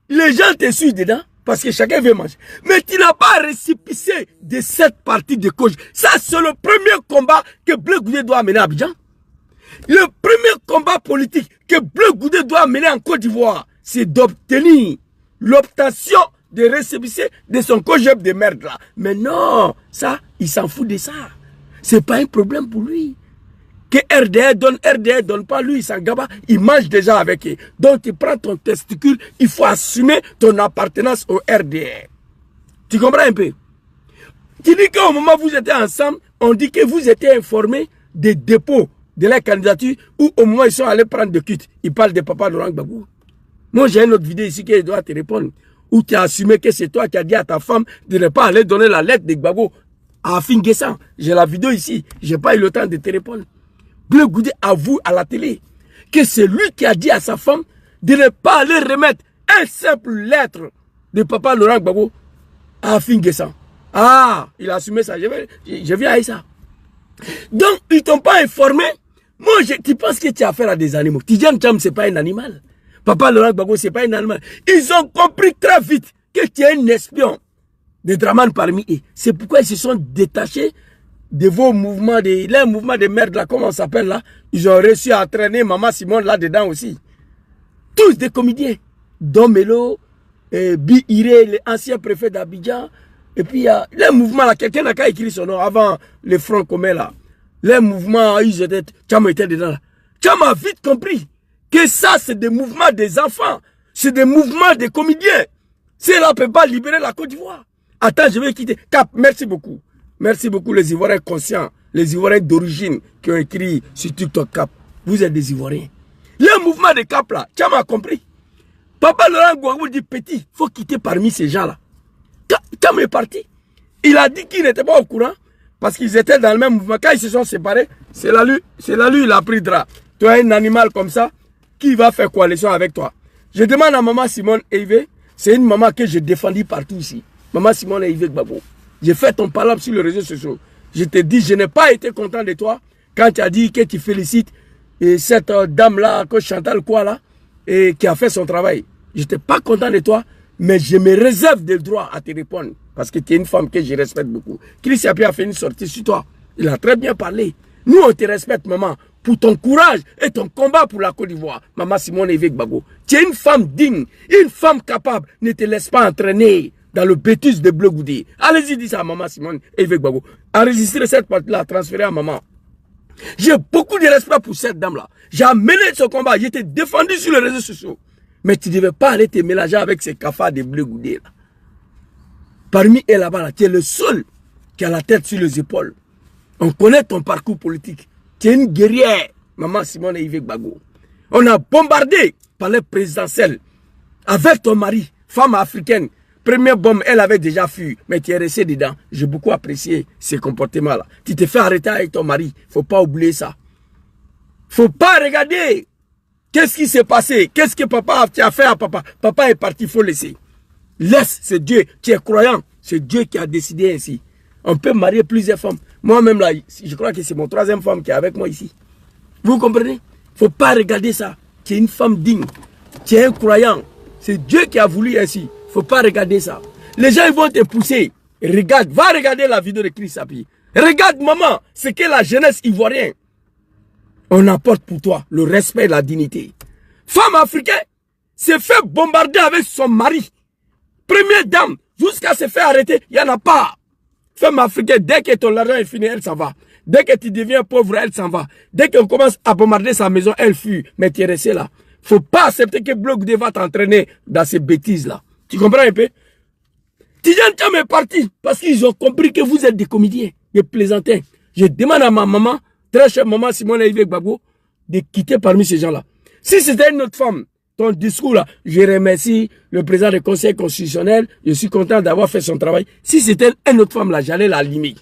les gens te suivent dedans parce que chacun veut manger. Mais tu n'as pas récépissé de cette partie de cause. Ça, c'est le premier combat que Bleu Goudé doit mener à Abidjan. Le premier combat politique que Bleu Goudé doit mener en Côte d'Ivoire, c'est d'obtenir l'obtention de récépissé de son cogep de merde là. Mais non, ça, il s'en fout de ça. C'est pas un problème pour lui. Que RDR donne pas, lui, il s'en gaba, il mange déjà avec eux. Donc tu prends ton testicule, il faut assumer ton appartenance au RDR. Tu comprends un peu? Tu dis qu'au moment où vous étiez ensemble, on dit que vous étiez informés des dépôts de la candidature ou au moment où ils sont allés prendre de quitte. Ils parlent de Papa Laurent Gbagbo. Moi, j'ai une autre vidéo ici qui doit te répondre. Où tu as assumé que c'est toi qui as dit à ta femme de ne pas aller donner la lettre de Gbagbo à Afin Guessan. J'ai la vidéo ici. Je n'ai pas eu le temps de te répondre. Bleu Goudé avoue à la télé que c'est lui qui a dit à sa femme de ne pas aller remettre un simple lettre de Papa Laurent Gbagbo à Afin Guessan. Ah, il a assumé ça. Je viens avec ça. Donc, ils ne t'ont pas informé. Moi, tu penses que tu as affaire à des animaux. Tidjane Cham, ce n'est pas un animal. Papa Laurent Gbagbo, ce n'est pas un animal. Ils ont compris très vite que tu es un espion de Dramane parmi eux. C'est pourquoi ils se sont détachés de vos mouvements, les mouvements de merde là, comment on s'appelle là. Ils ont réussi à entraîner Maman Simone là-dedans aussi. Tous des comédiens. Don Melo, Bi Iré, l'ancien préfet d'Abidjan. Et puis il y a les mouvements là, quelqu'un n'a qu'à écrire son nom avant les fronts communs là. Les mouvements, ils étaient, Cham était dedans là. Cham a vite compris que ça c'est des mouvements des enfants. C'est des mouvements des comédiens. Cela ne peut pas libérer la Côte d'Ivoire. Attends, je vais quitter. Cap, merci beaucoup. Merci beaucoup les Ivoiriens conscients, les Ivoiriens d'origine qui ont écrit sur TikTok Cap. Vous êtes des Ivoiriens. Le mouvement de Cap là, Cham a compris. Papa Laurent Gbagbo dit petit, il faut quitter parmi ces gens là. Cham est parti. Il a dit qu'il n'était pas au courant parce qu'ils étaient dans le même mouvement. Quand ils se sont séparés, c'est là lui, il a pris drap. Toi, un animal comme ça, qui va faire coalition avec toi? Je demande à Maman Simone Eivé, c'est une maman que j'ai défendue partout ici. Maman Simone Eivé Gbagbo. J'ai fait ton palabre sur les réseaux sociaux. Je te dis, je n'ai pas été content de toi quand tu as dit que tu félicites cette dame-là, que Chantal quoi là, et qui a fait son travail. Je n'étais pas content de toi, mais je me réserve le droit à te répondre. Parce que tu es une femme que je respecte beaucoup. Chris Yapi a fait une sortie sur toi. Il a très bien parlé. Nous, on te respecte, maman, pour ton courage et ton combat pour la Côte d'Ivoire. Maman Simone Eivé Gbagbo. Tu es une femme digne, une femme capable. Ne te laisse pas entraîner dans le bêtise de Bleu Goudé. Allez-y, dis ça à Maman Simone Eivé Gbagbo. Enregistrez cette partie-là, transférez à maman. J'ai beaucoup de respect pour cette dame-là. J'ai mené ce combat, j'étais défendu sur les réseaux sociaux. Mais tu ne devais pas aller te mélanger avec ces cafards de Bleu Goudé. Là. Parmi eux là-bas, là, tu es le seul qui a la tête sur les épaules. On connaît ton parcours politique. Tu es une guerrière, Maman Simone Eivé Gbagbo. On a bombardé par les présidentielles avec ton mari, femme africaine. Première bombe, elle avait déjà fui, mais tu es resté dedans. J'ai beaucoup apprécié ces comportements-là. Tu t'es fait arrêter avec ton mari. Faut pas oublier ça. Faut pas regarder. Qu'est-ce qui s'est passé? Qu'est-ce que papa a fait à papa? Papa est parti, il faut laisser. Laisse, c'est Dieu. Tu es croyant. C'est Dieu qui a décidé ainsi. On peut marier plusieurs femmes. Moi-même là, je crois que c'est mon troisième femme qui est avec moi ici. Vous comprenez? Faut pas regarder ça. Tu es une femme digne. Tu es un croyant. C'est Dieu qui a voulu ainsi. Faut pas regarder ça. Les gens ils vont te pousser. Regarde, va regarder la vidéo de Chris Yapi. Regarde maman, c'est que la jeunesse ivoirienne. On apporte pour toi le respect et la dignité. Femme africaine s'est fait bombarder avec son mari. Première dame, jusqu'à se faire arrêter, il n'y en a pas. Femme africaine, dès que ton argent est fini, elle s'en va. Dès que tu deviens pauvre, elle s'en va. Dès qu'on commence à bombarder sa maison, elle fuit. Mais tu es resté là. Faut pas accepter que Bleu Goudé va t'entraîner dans ces bêtises-là. Tu comprends un peu? Tidjane Cham est parti parce qu'ils ont compris que vous êtes des comédiens, des plaisantins. Je demande à ma maman, très chère maman Simone Eivé Gbagbo, de quitter parmi ces gens-là. Si c'était une autre femme, ton discours là, je remercie le président du Conseil constitutionnel, je suis content d'avoir fait son travail. Si c'était une autre femme là, j'allais la limer.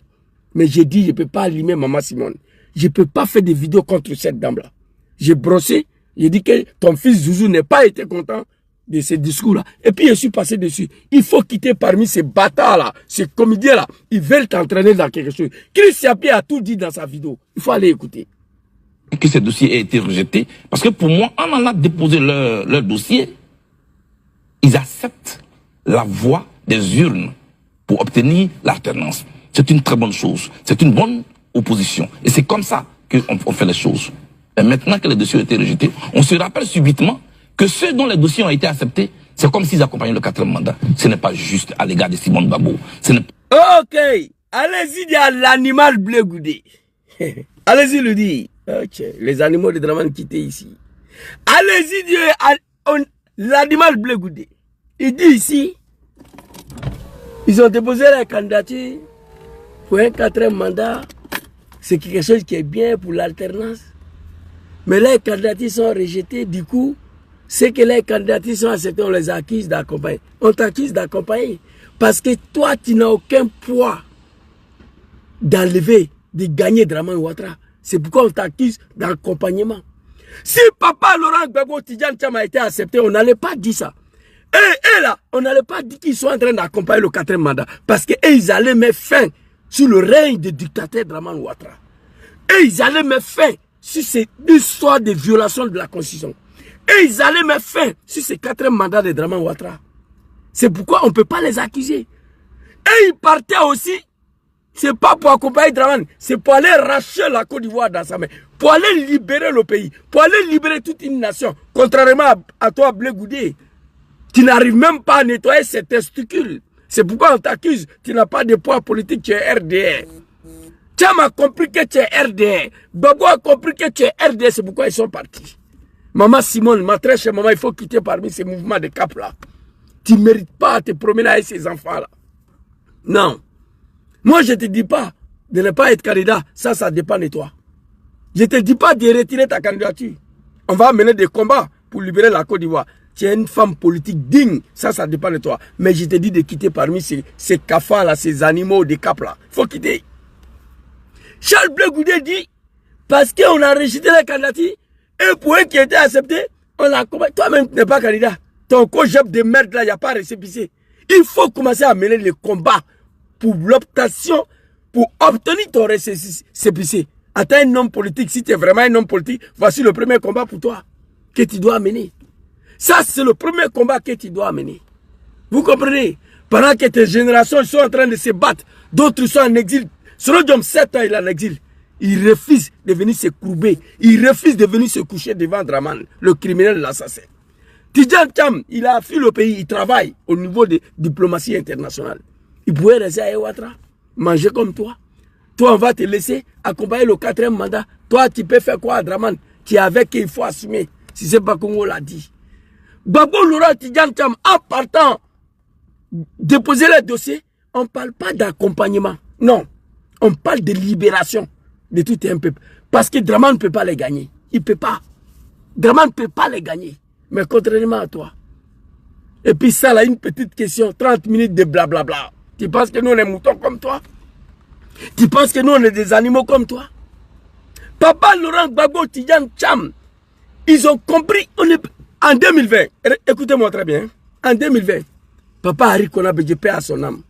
Mais j'ai dit, je ne peux pas limer maman Simone. Je ne peux pas faire des vidéos contre cette dame-là. J'ai brossé, j'ai dit que ton fils Zouzou n'a pas été content de ces discours-là. Et puis je suis passé dessus. Il faut quitter parmi ces bâtards-là, ces comédiens-là. Ils veulent t'entraîner dans quelque chose. Christian Pierre a tout dit dans sa vidéo. Il faut aller écouter. Que ce dossier ait été rejeté. Parce que pour moi, on en a déposé leur dossier. Ils acceptent la voie des urnes pour obtenir l'alternance. C'est une très bonne chose. C'est une bonne opposition. Et c'est comme ça qu'on fait les choses. Et maintenant que les dossiers ont été rejetés, on se rappelle subitement que ceux dont les dossiers ont été acceptés, c'est comme s'ils accompagnaient le 4e mandat. Ce n'est pas juste à l'égard de Simone Gbagbo. Ok, allez-y dire l'animal bleu goudé. Allez-y le dire. Ok, les animaux de Dramane quittés ici. Allez-y dire l'animal bleu goudé. Il dit ici, ils ont déposé la candidature pour un 4e mandat. C'est quelque chose qui est bien pour l'alternance. Mais les candidatures sont rejetées, du coup, c'est que les candidatures sont acceptées, on les accuse d'accompagner. On t'accuse d'accompagner parce que toi, tu n'as aucun poids d'enlever, de gagner Dramane Ouattara. C'est pourquoi on t'accuse d'accompagnement. Si Papa Laurent Gbagbo Tidjane Thiam a été accepté, on n'allait pas dire ça. Et là, on n'allait pas dire qu'ils sont en train d'accompagner le 4e mandat. Parce qu'ils allaient mettre fin sur le règne du dictateur Dramane Ouattara. Et ils allaient mettre fin sur cette histoire de violation de la Constitution. Et ils allaient mettre fin sur ces 4e mandats de Dramane Ouattara. C'est pourquoi on ne peut pas les accuser. Et ils partaient aussi, c'est pas pour accompagner Dramane, c'est pour aller racheter la Côte d'Ivoire dans sa main, pour aller libérer le pays, pour aller libérer toute une nation. Contrairement à toi, Blé Goudé, tu n'arrives même pas à nettoyer ces testicules. C'est pourquoi on t'accuse, tu n'as pas de poids politique, tu es RDR. Thiam a compris que tu es RDR. Gbagbo a compris que tu es RDR, c'est pourquoi ils sont partis. Maman Simone, ma très chère maman, il faut quitter parmi ces mouvements de cap là. Tu ne mérites pas de te promener avec ces enfants là. Non. Moi, je ne te dis pas de ne pas être candidat. Ça dépend de toi. Je ne te dis pas de retirer ta candidature. On va mener des combats pour libérer la Côte d'Ivoire. Tu es une femme politique digne. Ça dépend de toi. Mais je te dis de quitter parmi ces cafards là, ces animaux de cap là. Il faut quitter. Charles Blé Goudé dit, parce qu'on a rejeté la candidature, et pour eux qui étaient acceptés, on l'a accompagné. Toi-même, tu n'es pas candidat. Ton cogep de merde là, il n'y a pas récépissé. Il faut commencer à mener les combats pour l'obtention, pour obtenir ton récépissé. Attends un homme politique, si tu es vraiment un homme politique, voici le premier combat pour toi que tu dois mener. Ça, c'est le premier combat que tu dois mener. Vous comprenez? Pendant que tes générations sont en train de se battre, d'autres sont en exil. Sorodjom, 7 ans, il est en exil. Il refuse de venir se courber. Il refuse de venir se coucher devant Dramane, le criminel, l'assassin. Tidjane Thiam, il a fui le pays, il travaille au niveau de diplomatie internationale. Il pouvait rester à Ouattara, manger comme toi. Toi, on va te laisser accompagner le 4e mandat. Toi, tu peux faire quoi à Dramane? Tu es avec qu'il faut assumer. Si c'est pas Congo l'a dit. Gbagbo Laurent Tidjane Thiam, en partant, déposer les dossiers, on ne parle pas d'accompagnement. Non. On parle de libération de tout un peuple. Parce que Dramane ne peut pas les gagner. Il ne peut pas. Dramane ne peut pas les gagner. Mais contrairement à toi. Et puis ça, là, une petite question. 30 minutes de blablabla. Tu penses que nous, on est moutons comme toi? Tu penses que nous, on est des animaux comme toi? Papa Laurent Gbagbo Tidjane Thiam, ils ont compris. En 2020, écoutez-moi très bien. En 2020, Papa Hari Kona Bédié, paix à son âme.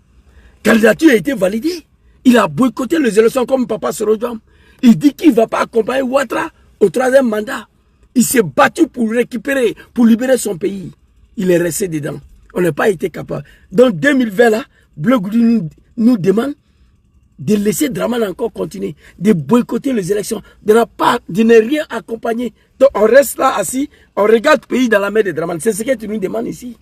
Candidature a été validée. Il a boycotté les élections comme Papa Sorodjam. Il dit qu'il ne va pas accompagner Ouattara au 3e mandat. Il s'est battu pour récupérer, pour libérer son pays. Il est resté dedans. On n'a pas été capable. Donc 2020 là, Blé Goudé nous demande de laisser Dramane encore continuer, de boycotter les élections, de ne rien accompagner. Donc on reste là assis, on regarde le pays dans la main de Dramane. C'est ce que tu nous demandes ici.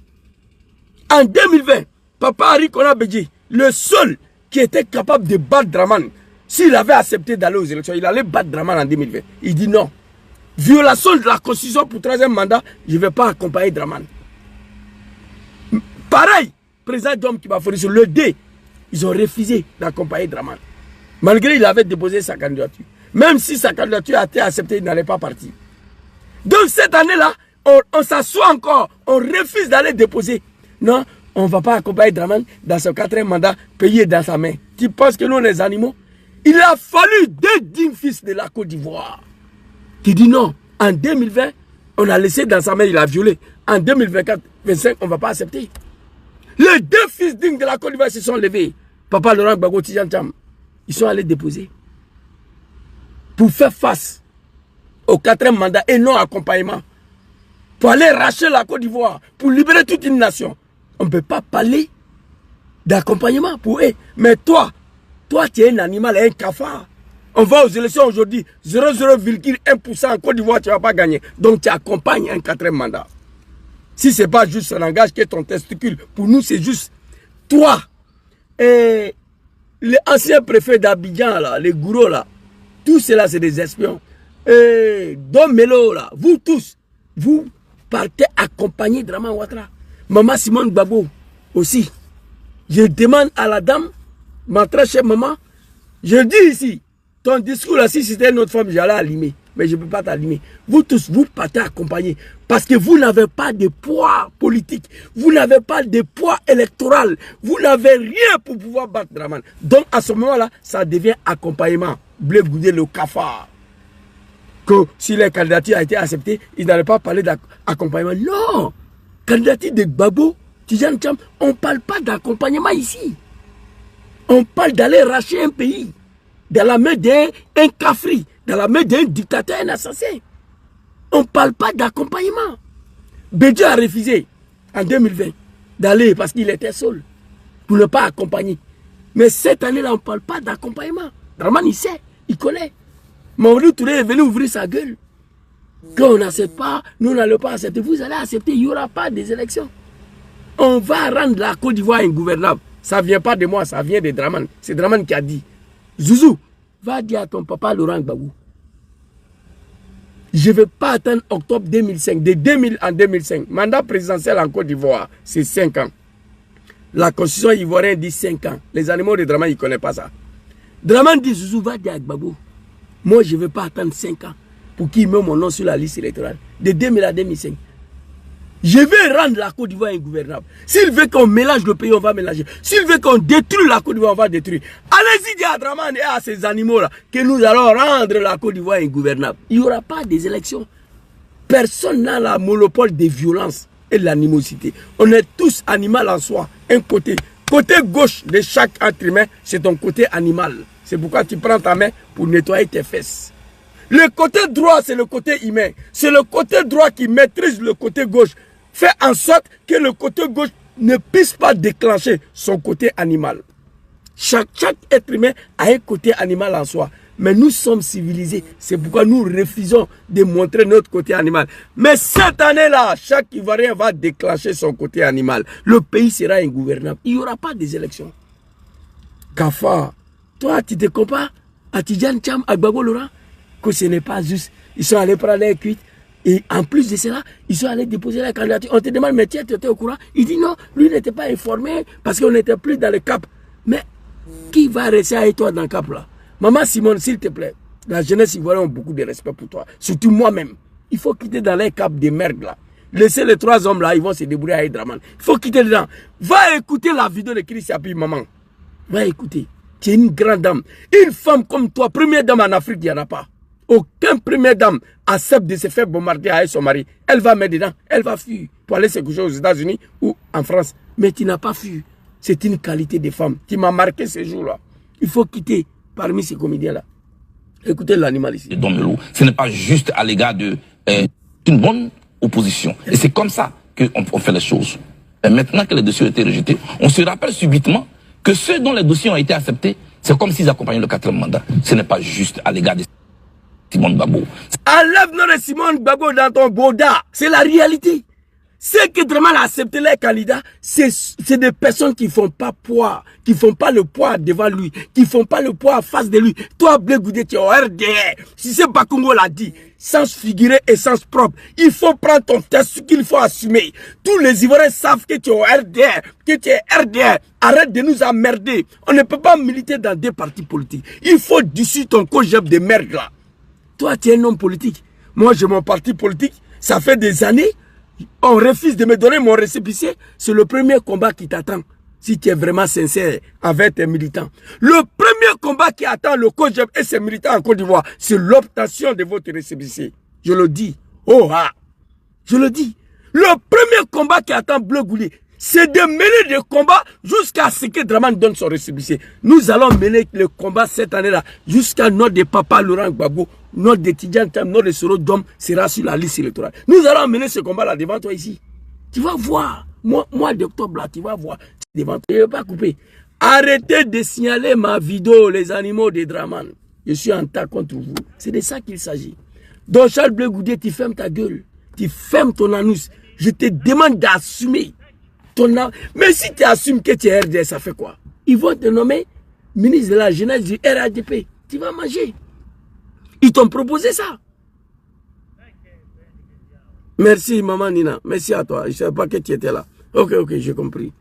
En 2020, Papa Hari Kona Bédié, le seul qui était capable de battre Dramane, s'il avait accepté d'aller aux élections, il allait battre Dramane en 2020. Il dit non. Violation de la Constitution pour 3e mandat, je ne vais pas accompagner Dramane. Pareil, président Dom Kibafori, sur le D, ils ont refusé d'accompagner Dramane. Malgré qu'il avait déposé sa candidature. Même si sa candidature a été acceptée, il n'allait pas partir. Donc cette année-là, on s'assoit encore, on refuse d'aller déposer. Non, on ne va pas accompagner Dramane dans son 4e mandat, payé dans sa main. Tu penses que nous, les animaux? Il a fallu 2 dignes fils de la Côte d'Ivoire. Tu dis non, En 2020, on a laissé dans sa main, il a violé. En 2024, 25, on ne va pas accepter. Les deux fils dignes de la Côte d'Ivoire se sont levés. Papa Laurent Gbagbo, Tidjane Thiam, ils sont allés déposer. Pour faire face au 4e mandat et non accompagnement. Pour aller racheter la Côte d'Ivoire, pour libérer toute une nation. On ne peut pas parler d'accompagnement pour eux. Mais toi, tu es un animal, un cafard. On va aux élections aujourd'hui, 0,1% en Côte d'Ivoire, tu ne vas pas gagner. Donc tu accompagnes un 4e mandat. Si ce n'est pas juste un langage qui est ton testicule, pour nous c'est juste toi et les anciens préfets d'Abidjan, là, les gourous là, tout cela c'est des espions. Et Dom Melo là, vous tous, vous partez accompagner Draman Ouattara. Maman Simone Gbagbo aussi. Je demande à la dame, ma très chère maman, je dis ici, ton discours là, si c'était une autre femme, j'allais allumer. Mais je ne peux pas t'allumer. Vous tous, vous partez accompagner. Parce que vous n'avez pas de poids politique. Vous n'avez pas de poids électoral. Vous n'avez rien pour pouvoir battre Draman. Donc à ce moment-là, ça devient accompagnement. Blé Goudé, le cafard. Que si les candidatures a été acceptées, ils n'allaient pas parler d'accompagnement. Non! Candidature de Gbagbo, Tidjane Thiam, on ne parle pas d'accompagnement ici. On parle d'aller racheter un pays. Dans la main d'un cafri, dans la main d'un dictateur, un assassin. On ne parle pas d'accompagnement. Bédiou a refusé en 2020 d'aller parce qu'il était seul pour ne pas accompagner. Mais cette année-là, on ne parle pas d'accompagnement. Draman, il sait, il connaît. Mamadou Touré est venu ouvrir sa gueule. Quand on n'accepte pas, nous n'allons pas accepter. Vous allez accepter, il n'y aura pas des élections. On va rendre la Côte d'Ivoire ingouvernable. Ça ne vient pas de moi, ça vient de Draman. C'est Draman qui a dit. Zouzou, va dire à ton papa Laurent Gbagbo. Je ne vais pas attendre octobre 2005. De 2000 en 2005, mandat présidentiel en Côte d'Ivoire, c'est 5 ans. La constitution ivoirienne dit 5 ans. Les animaux de Draman, ils ne connaissent pas ça. Draman dit, Zouzou, va dire à Gbagbo. Moi, je ne vais pas attendre 5 ans pour qu'il mette mon nom sur la liste électorale. De 2000 à 2005. Je vais rendre la Côte d'Ivoire ingouvernable. S'il veut qu'on mélange le pays, on va mélanger. S'il veut qu'on détruise la Côte d'Ivoire, on va détruire. Allez-y dire à Draman et à ces animaux-là que nous allons rendre la Côte d'Ivoire ingouvernable. Il n'y aura pas des élections. Personne n'a le monopole des violences et de l'animosité. On est tous animaux en soi. Un côté. Côté gauche de chaque être humain, c'est ton côté animal. C'est pourquoi tu prends ta main pour nettoyer tes fesses. Le côté droit, c'est le côté humain. C'est le côté droit qui maîtrise le côté gauche. Fait en sorte que le côté gauche ne puisse pas déclencher son côté animal. Chaque être humain a un côté animal en soi. Mais nous sommes civilisés. C'est pourquoi nous refusons de montrer notre côté animal. Mais cette année-là, chaque Ivoirien va déclencher son côté animal. Le pays sera ingouvernable. Il n'y aura pas des élections. Kafa, toi, tu te compares à Tidjane Thiam, à Gbagbo Laurent, que ce n'est pas juste. Ils sont allés prendre les cuites. Et en plus de cela, ils sont allés déposer la candidature. On te demande, mais tu étais au courant? Il dit non, lui n'était pas informé parce qu'on n'était plus dans le cap. Mais qui va rester avec toi dans le cap là? Maman Simone, s'il te plaît, la jeunesse ivoirienne a beaucoup de respect pour toi. Surtout moi-même. Il faut quitter dans les caps de merde là. Laissez les 3 hommes là, ils vont se débrouiller avec Draman. Il faut quitter dedans. Va écouter la vidéo de Chris Yapi, maman. Va écouter. Tu es une grande dame. Une femme comme toi, première dame en Afrique, il n'y en a pas. Aucune première dame accepte de se faire bombarder avec son mari. Elle va mettre dedans, elle va fuir pour aller se coucher aux États-Unis ou en France. Mais tu n'as pas fui. C'est une qualité de femme. Tu m'as marqué ce jour-là. Il faut quitter parmi ces comédiens-là. Écoutez l'animal ici. Don Melo, ce n'est pas juste à l'égard de une bonne opposition. Et c'est comme ça qu'on fait les choses. Et maintenant que les dossiers ont été rejetés, on se rappelle subitement que ceux dont les dossiers ont été acceptés, c'est comme s'ils accompagnaient le 4e mandat. Ce n'est pas juste à l'égard de Simone Gbagbo. Enlève notre Simone Gbagbo dans ton boda. C'est la réalité. Ceux qui Draman a accepté les candidats, c'est des personnes qui ne font pas poids, qui ne font pas le poids devant lui, qui ne font pas le poids en face de lui. Toi, Blé Goudé, tu es au RDR. Si c'est Bakongo l'a dit, sens figuré et sens propre, il faut prendre ton test qu'il faut assumer. Tous les Ivoiriens savent que tu es au RDR, que tu es RDR. Arrête de nous emmerder. On ne peut pas militer dans des partis politiques. Il faut dissoudre ton cogep de merde là. Toi, tu es un homme politique. Moi, j'ai mon parti politique. Ça fait des années. On refuse de me donner mon récépissé. C'est le premier combat qui t'attend. Si tu es vraiment sincère avec tes militants. Le premier combat qui attend le COJEP et ses militants en Côte d'Ivoire, c'est l'obtention de votre récépissé. Je le dis. Oh ah. Je le dis. Le premier combat qui attend Bleu Goudé, c'est de mener des combats jusqu'à ce que Dramane donne son récépissé. Nous allons mener le combat cette année-là jusqu'à notre de papa Laurent Gbagbo, notre étudiant, notre Soro Dom sera sur la liste électorale. Nous allons mener ce combat-là devant toi ici. Tu vas voir. Mois d'octobre, là, tu vas voir. Devant toi. Je ne vais pas couper. Arrêtez de signaler ma vidéo, les animaux de Dramane. Je suis en tas contre vous. C'est de ça qu'il s'agit. Donc, Charles Bleu Goudé, tu fermes ta gueule. Tu fermes ton anus. Je te demande d'assumer. Mais si tu assumes que tu es RDS, ça fait quoi? Ils vont te nommer ministre de la jeunesse du RADP. Tu vas manger. Ils t'ont proposé ça. Merci, maman Nina. Merci à toi. Je ne savais pas que tu étais là. Ok, j'ai compris.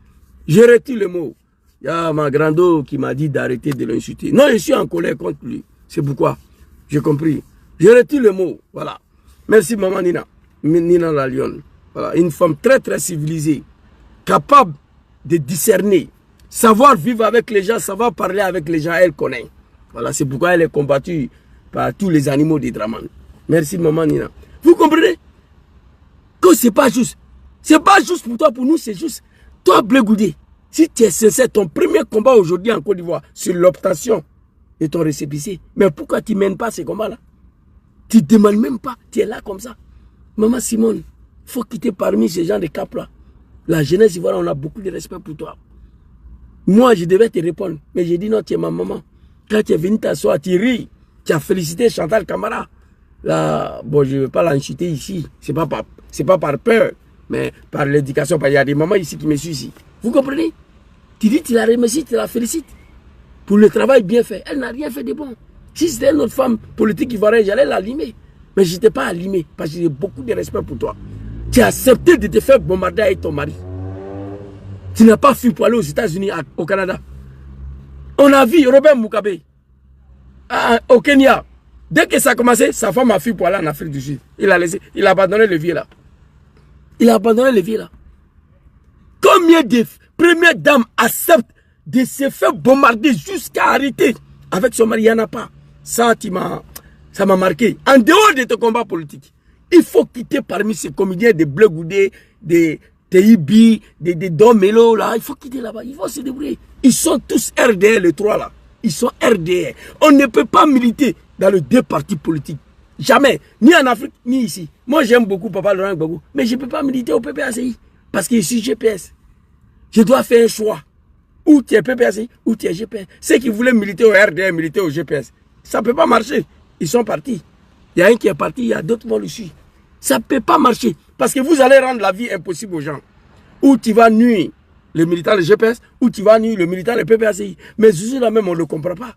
Je retire le mot. Il y a ma grande qui m'a dit d'arrêter de l'insulter. Non, je suis en colère contre lui. C'est pourquoi. J'ai compris. Je retire le mot. Voilà. Merci, maman Nina. Nina la Lyon. Voilà. Une femme très, très civilisée. Capable de discerner, savoir vivre avec les gens, savoir parler avec les gens, elle connaît. Voilà, c'est pourquoi elle est combattue par tous les animaux des Dramane. Merci, maman Nina. Vous comprenez que c'est pas juste. C'est pas juste pour toi, pour nous, c'est juste. Toi, Bleu Goudé, si tu es sincère, ton premier combat aujourd'hui en Côte d'Ivoire, c'est l'obtention de ton récépissé. Mais pourquoi tu ne mènes pas ces combats-là? Tu ne demandes même pas, tu es là comme ça. Maman Simone, il faut quitter parmi ces gens de cap-là. La jeunesse ivoirienne, on a beaucoup de respect pour toi. Moi, je devais te répondre. Mais j'ai dit non, tu es ma maman. Quand tu es venu t'asseoir, tu ris. Tu as félicité Chantal Camara. Là, bon, je ne vais pas l'insulter ici. Ce n'est pas par peur, mais par l'éducation. Il y a des mamans ici qui me suivent ici. Vous comprenez? Tu dis, tu la remercies, tu la félicites. Pour le travail bien fait. Elle n'a rien fait de bon. Si c'était une autre femme politique ivoirienne, j'allais la limer. Mais je n'étais pas à limer parce que j'ai beaucoup de respect pour toi. Tu as accepté de te faire bombarder avec ton mari. Tu n'as pas fui pour aller aux États-Unis, au Canada. On a vu Robert Mugabe au Kenya. Dès que ça a commencé, sa femme a fui pour aller en Afrique du Sud. Il a abandonné le vieux là. Il a abandonné le vieux là. Combien de premières dames acceptent de se faire bombarder jusqu'à arrêter avec son mari? Il n'y en a pas. Ça m'a marqué. En dehors de ton combat politique. Il faut quitter parmi ces comédiens de Bleu Goudé, des TIB, des Don Melo, là. Il faut quitter là-bas. Il faut se débrouiller. Ils sont tous RDR, les trois là. Ils sont RDR. On ne peut pas militer dans les deux partis politiques. Jamais. Ni en Afrique, ni ici. Moi, j'aime beaucoup Papa Laurent Gbagbo. Mais je ne peux pas militer au PPACI. Parce que je suis GPS. Je dois faire un choix. Ou tu es PPACI, ou tu es GPS. Ceux qui voulaient militer au RDR, militer au GPS. Ça ne peut pas marcher. Ils sont partis. Il y a un qui est parti, il y a d'autres qui vont le suivre. Ça ne peut pas marcher. Parce que vous allez rendre la vie impossible aux gens. Ou tu vas nuire le militant de GPS, ou tu vas nuire le militant de PPACI. Mais Zouzou là même, on ne le comprend pas.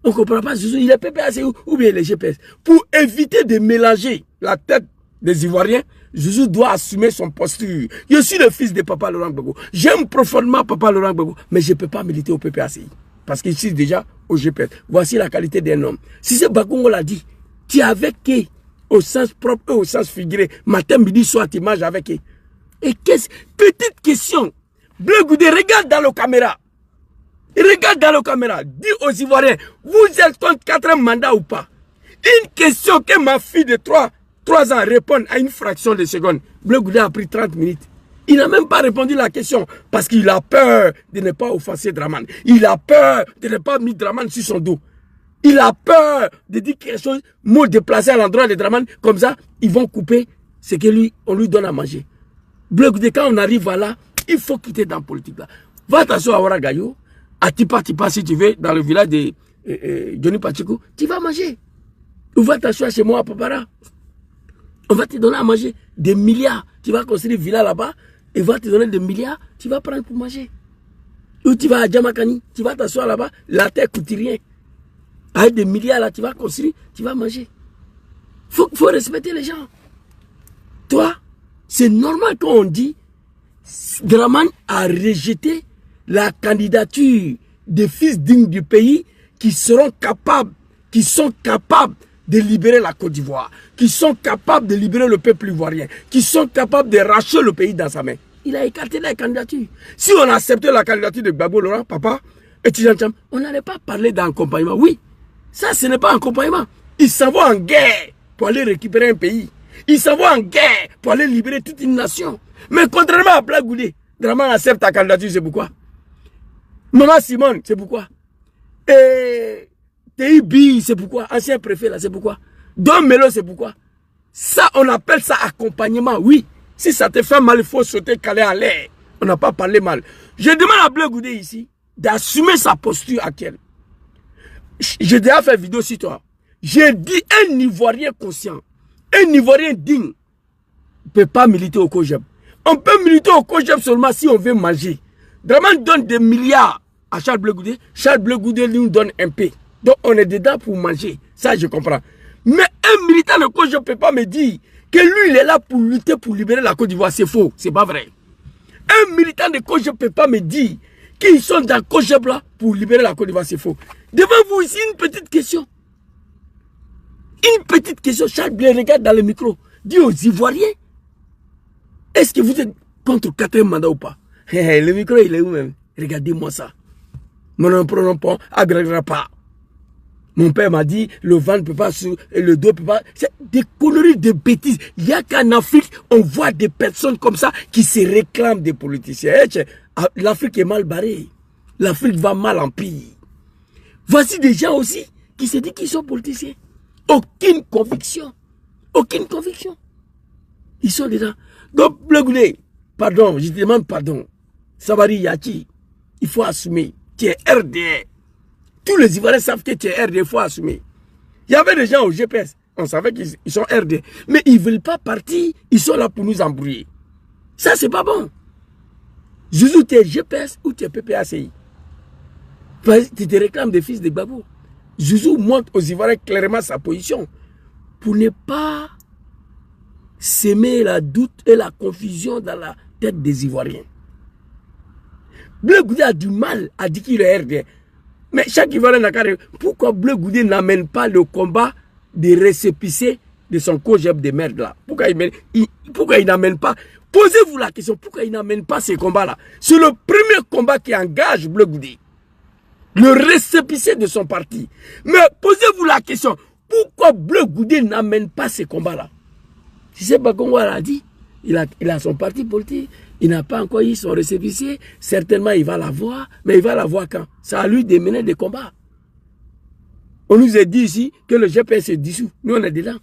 On ne comprend pas Zouzou, il est PPACI ou bien les GPS. Pour éviter de mélanger la tête des Ivoiriens, Zouzou doit assumer son posture. Je suis le fils de Papa Laurent Gbagbo. J'aime profondément Papa Laurent Gbagbo, mais je ne peux pas militer au PPACI. Parce qu'il suis déjà au GPS. Voici la qualité d'un homme. Si c'est Bakongo l'a dit, tu es avec qui? Au sens propre et au sens figuré. Matin, midi, soir, tu manges avec qui? Et petite question. Bleu Goudé, regarde dans la caméra. Regarde dans la caméra. Dis aux Ivoiriens, vous êtes contre 4 mandats ou pas? Une question que ma fille de 3 ans répond à une fraction de seconde. Bleu Goudé a pris 30 minutes. Il n'a même pas répondu à la question parce qu'il a peur de ne pas offenser Dramane. Il a peur de ne pas mettre Dramane sur son dos. Il a peur de dire quelque chose, mot déplacé à l'endroit de Dramane. Comme ça, ils vont couper ce qu'on lui donne à manger. Bleu Goudé, quand on arrive là, il faut quitter dans la politique là. Va t'asseoir à Ouaragayo, à Tipa si tu veux, dans le village de Johnny Pacheco, tu vas manger. Ou va t'asseoir chez moi à Papara. On va te donner à manger des milliards. Tu vas construire une villa là-bas et va te donner des milliards, tu vas prendre pour manger. Ou tu vas à Djamakani, tu vas t'asseoir là-bas, la terre coûte rien. Avec des milliards là, tu vas construire, tu vas manger. Faut respecter les gens. Toi, c'est normal quand on dit Dramane a rejeté la candidature des fils dignes du pays qui sont capables de libérer la Côte d'Ivoire, qui sont capables de libérer le peuple ivoirien, qui sont capables de racheter le pays dans sa main. Il a écarté la candidature. Si on acceptait la candidature de Gbagbo Laurent, papa, et Tidjancham, on n'allait pas parler d'accompagnement. Oui, ça ce n'est pas un accompagnement. Ils s'en vont en guerre pour aller récupérer un pays. Ils s'en vont en guerre pour aller libérer toute une nation. Mais contrairement à Black Goudé, Draman accepte ta candidature, c'est pourquoi? Maman Simone, c'est pourquoi? Et TIB, c'est pourquoi? Ancien préfet, là, c'est pourquoi? Don Melo, c'est pourquoi? Ça, on appelle ça accompagnement, oui. Si ça te fait mal, il faut sauter, caler en l'air. On n'a pas parlé mal. Je demande à Black Goudé ici d'assumer sa posture actuelle. J'ai déjà fait vidéo sur toi. J'ai dit un Ivoirien conscient, un Ivoirien digne ne peut pas militer au COJEP. On peut militer au COJEP seulement si on veut manger. Draman donne des milliards à Charles Blé Goudé. Charles Blé Goudé nous donne un peu. Donc on est dedans pour manger. Ça je comprends. Mais un militant de COJEP ne peut pas me dire que lui il est là pour lutter pour libérer la Côte d'Ivoire. C'est faux. C'est pas vrai. Un militant de COJEP ne peut pas me dire qu'ils sont dans COJEP là pour libérer la Côte d'Ivoire. C'est faux. Devant vous ici une petite question. Une petite question. Charles Blé regarde dans le micro. Dit aux Ivoiriens. Est-ce que vous êtes contre 4e mandat ou pas? Le micro, il est où même? Regardez-moi ça. Mon pronom pas, agrégera pas. Mon père m'a dit, le ventre ne peut pas, le dos ne peut pas. C'est des conneries, de bêtises. Il n'y a qu'en Afrique, on voit des personnes comme ça qui se réclament des politiciens. L'Afrique est mal barrée. L'Afrique va mal en pire. Voici des gens aussi qui se disent qu'ils sont politiciens. Aucune conviction. Aucune conviction. Ils sont dedans. Donc, Blé Goudé, pardon, je te demande pardon. Sabari Yati, il faut assumer. Tu es RDR. Tous les Ivoiriens savent que tu es RDR, il faut assumer. Il y avait des gens au GPS, on savait qu'ils sont RDR. Mais ils ne veulent pas partir, ils sont là pour nous embrouiller. Ça, c'est pas bon. Zouzou, tu es GPS ou tu es PPACI. Tu te réclames des fils de Gbagbo. Zouzou montre aux Ivoiriens clairement sa position pour ne pas s'aimer la doute et la confusion dans la tête des Ivoiriens. Blé Goudé a du mal à dire qu'il est RDR. Mais chaque Ivoirien n'a qu'à dire pourquoi Blé Goudé n'amène pas le combat des récépissés de son COJEP de merde là. Pourquoi il n'amène pas? Posez-vous la question, pourquoi il n'amène pas ces combats-là? C'est le premier combat qui engage Blé Goudé. Le récépissé de son parti. Mais posez-vous la question, pourquoi Blé Goudé n'amène pas ces combats-là? Si c'est Bakongo a dit, il a son parti politique, il n'a pas encore eu son récépissé, certainement il va l'avoir, mais il va l'avoir quand? C'est à lui de mener des combats. On nous a dit ici que le GPS est dissous, nous on est dedans.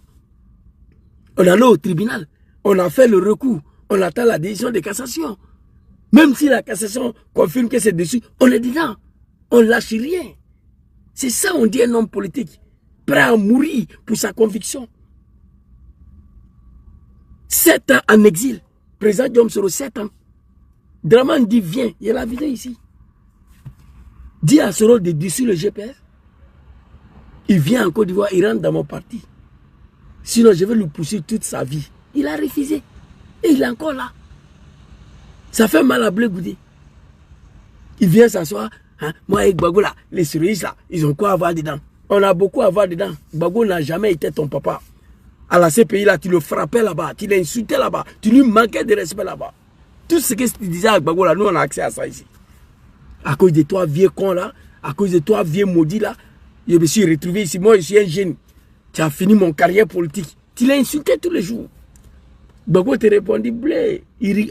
On est allé au tribunal, on a fait le recours, on attend la décision de cassation. Même si la cassation confirme que c'est dissous, on est dedans, on ne lâche rien. C'est ça on dit un homme politique, prêt à mourir pour sa conviction. 7 ans en exil. Président Diom Soro, 7 ans. Draman dit, viens, il y a la vidéo ici. Dit à Soro de dissoudre le GPS. Il vient en Côte d'Ivoire, il rentre dans mon parti. Sinon, je vais lui pousser toute sa vie. Il a refusé. Et il est encore là. Ça fait mal à Blé Goudé. Il vient s'asseoir. Hein, moi et Gbagbo là, les surréalistes là, ils ont quoi à avoir dedans? On a beaucoup à avoir dedans. Gbagbo n'a jamais été ton papa. À la CPI là, tu le frappais là-bas, tu l'insultais là-bas, tu lui manquais de respect là-bas. Tout ce que tu disais à Gbagbo là, nous on a accès à ça ici. À cause de toi, vieux con là, à cause de toi, vieux maudit là, je me suis retrouvé ici. Moi, je suis un jeune. Tu as fini mon carrière politique. Tu l'as insulté tous les jours. Gbagbo te répondit, Blé,